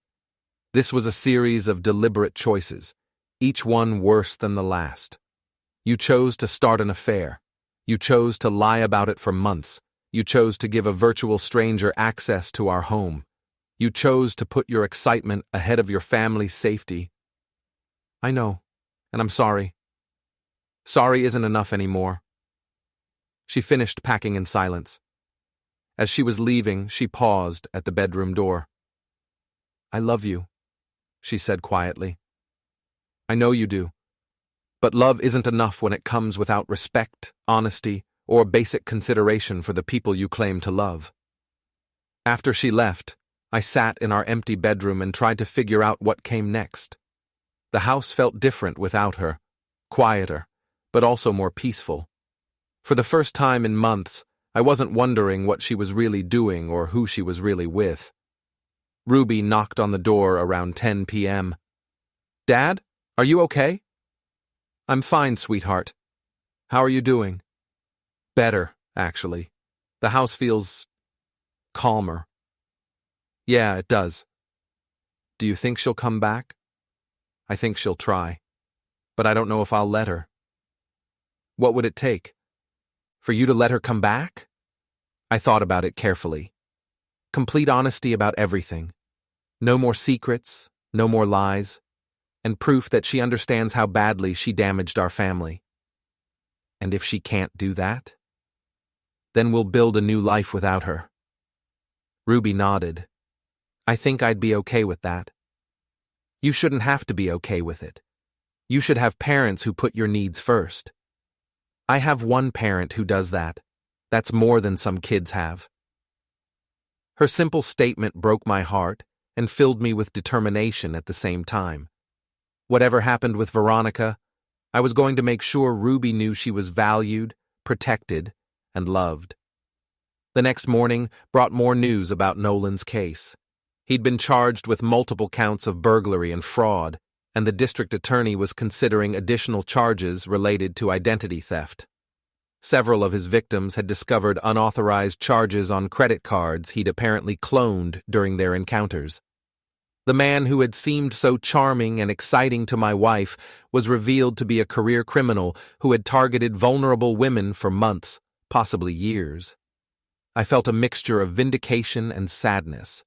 This was a series of deliberate choices, each one worse than the last. You chose to start an affair. You chose to lie about it for months. You chose to give a virtual stranger access to our home. You chose to put your excitement ahead of your family's safety. I know. And I'm sorry. Sorry isn't enough anymore. She finished packing in silence. As she was leaving, she paused at the bedroom door. I love you, she said quietly. I know you do. But love isn't enough when it comes without respect, honesty, or basic consideration for the people you claim to love. After she left, I sat in our empty bedroom and tried to figure out what came next. The house felt different without her, quieter, but also more peaceful. For the first time in months, I wasn't wondering what she was really doing or who she was really with. Ruby knocked on the door around 10 p.m. Dad, are you okay? I'm fine, sweetheart. How are you doing? Better, actually. The house feels calmer. Yeah, it does. Do you think she'll come back? I think she'll try. But I don't know if I'll let her. What would it take? For you to let her come back? I thought about it carefully. Complete honesty about everything. No more secrets, no more lies, and proof that she understands how badly she damaged our family. And if she can't do that, then we'll build a new life without her. Ruby nodded. I think I'd be okay with that. You shouldn't have to be okay with it. You should have parents who put your needs first. I have one parent who does that. That's more than some kids have. Her simple statement broke my heart and filled me with determination at the same time. Whatever happened with Veronica, I was going to make sure Ruby knew she was valued, protected, and loved. The next morning brought more news about Nolan's case. He'd been charged with multiple counts of burglary and fraud, and the district attorney was considering additional charges related to identity theft. Several of his victims had discovered unauthorized charges on credit cards he'd apparently cloned during their encounters. The man who had seemed so charming and exciting to my wife was revealed to be a career criminal who had targeted vulnerable women for months, possibly years. I felt a mixture of vindication and sadness.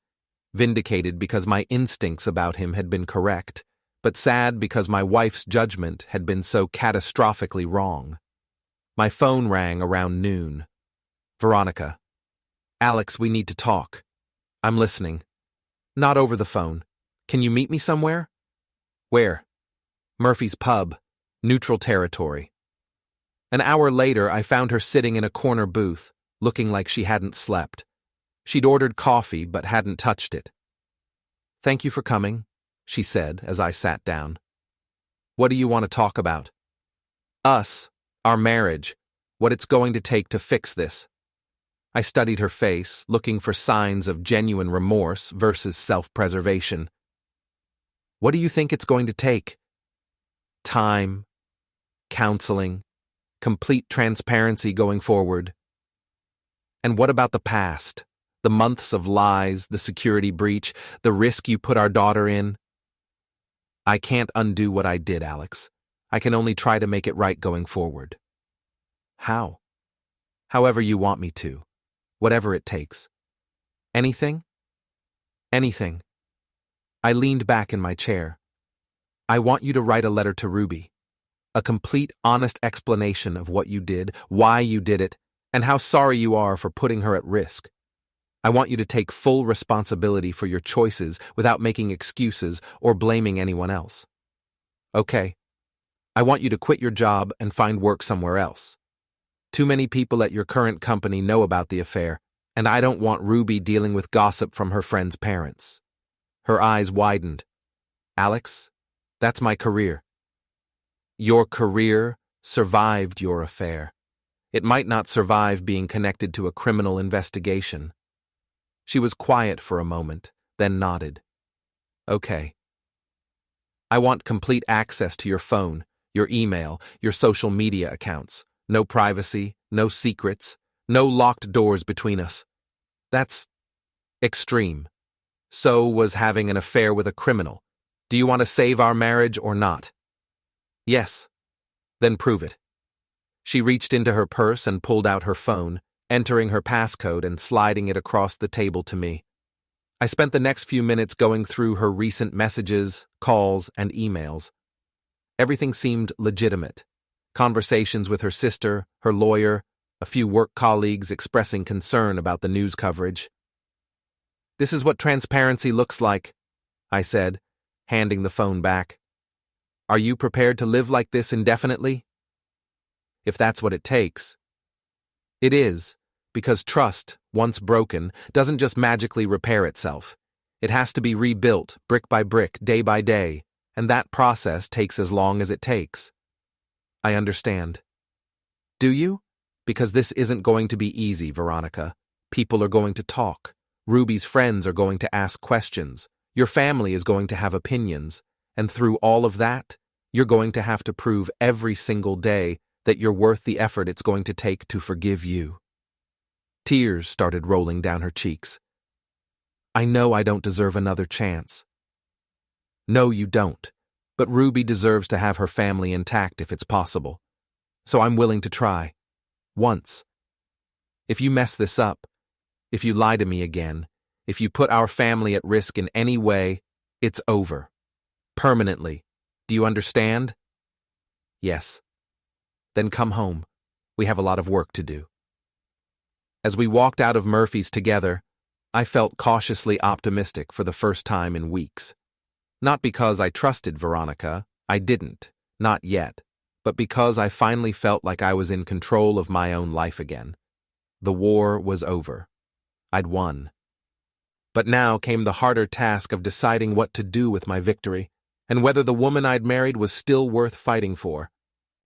Vindicated because my instincts about him had been correct, but sad because my wife's judgment had been so catastrophically wrong. My phone rang around noon. Veronica. Alex, we need to talk. I'm listening. Not over the phone. Can you meet me somewhere? Where? Murphy's Pub, neutral territory. An hour later, I found her sitting in a corner booth, looking like she hadn't slept. She'd ordered coffee but hadn't touched it. Thank you for coming, she said as I sat down. What do you want to talk about? Us, our marriage, what it's going to take to fix this. I studied her face, looking for signs of genuine remorse versus self-preservation. What do you think it's going to take? Time, counseling, complete transparency going forward. And what about the past? The months of lies, the security breach, the risk you put our daughter in? I can't undo what I did, Alex. I can only try to make it right going forward. How? However you want me to. Whatever it takes. Anything? Anything. I leaned back in my chair. I want you to write a letter to Ruby. A complete, honest explanation of what you did, why you did it, and how sorry you are for putting her at risk. I want you to take full responsibility for your choices without making excuses or blaming anyone else. Okay. I want you to quit your job and find work somewhere else. Too many people at your current company know about the affair, and I don't want Ruby dealing with gossip from her friend's parents. Her eyes widened. Alex, that's my career. Your career survived your affair. It might not survive being connected to a criminal investigation. She was quiet for a moment, then nodded. Okay. I want complete access to your phone, your email, your social media accounts. No privacy, no secrets, no locked doors between us. That's extreme. So was having an affair with a criminal. Do you want to save our marriage or not? Yes. Then prove it. She reached into her purse and pulled out her phone, entering her passcode and sliding it across the table to me. I spent the next few minutes going through her recent messages, calls, and emails. Everything seemed legitimate. Conversations with her sister, her lawyer, a few work colleagues expressing concern about the news coverage. This is what transparency looks like, I said, handing the phone back. Are you prepared to live like this indefinitely? If that's what it takes. It is, because trust, once broken, doesn't just magically repair itself. It has to be rebuilt, brick by brick, day by day, and that process takes as long as it takes. I understand. Do you? Because this isn't going to be easy, Veronica. People are going to talk. Ruby's friends are going to ask questions. Your family is going to have opinions. And through all of that, you're going to have to prove every single day that you're worth the effort it's going to take to forgive you. Tears started rolling down her cheeks. I know I don't deserve another chance. No, you don't. But Ruby deserves to have her family intact if it's possible. So I'm willing to try. Once. If you mess this up, if you lie to me again, If you put our family at risk in any way, it's over. Permanently. Do you understand? Yes. Then come home. We have a lot of work to do. As we walked out of Murphy's together, I felt cautiously optimistic for the first time in weeks. Not because I trusted Veronica, I didn't, not yet, but because I finally felt like I was in control of my own life again. The war was over. I'd won. But now came the harder task of deciding what to do with my victory, and whether the woman I'd married was still worth fighting for.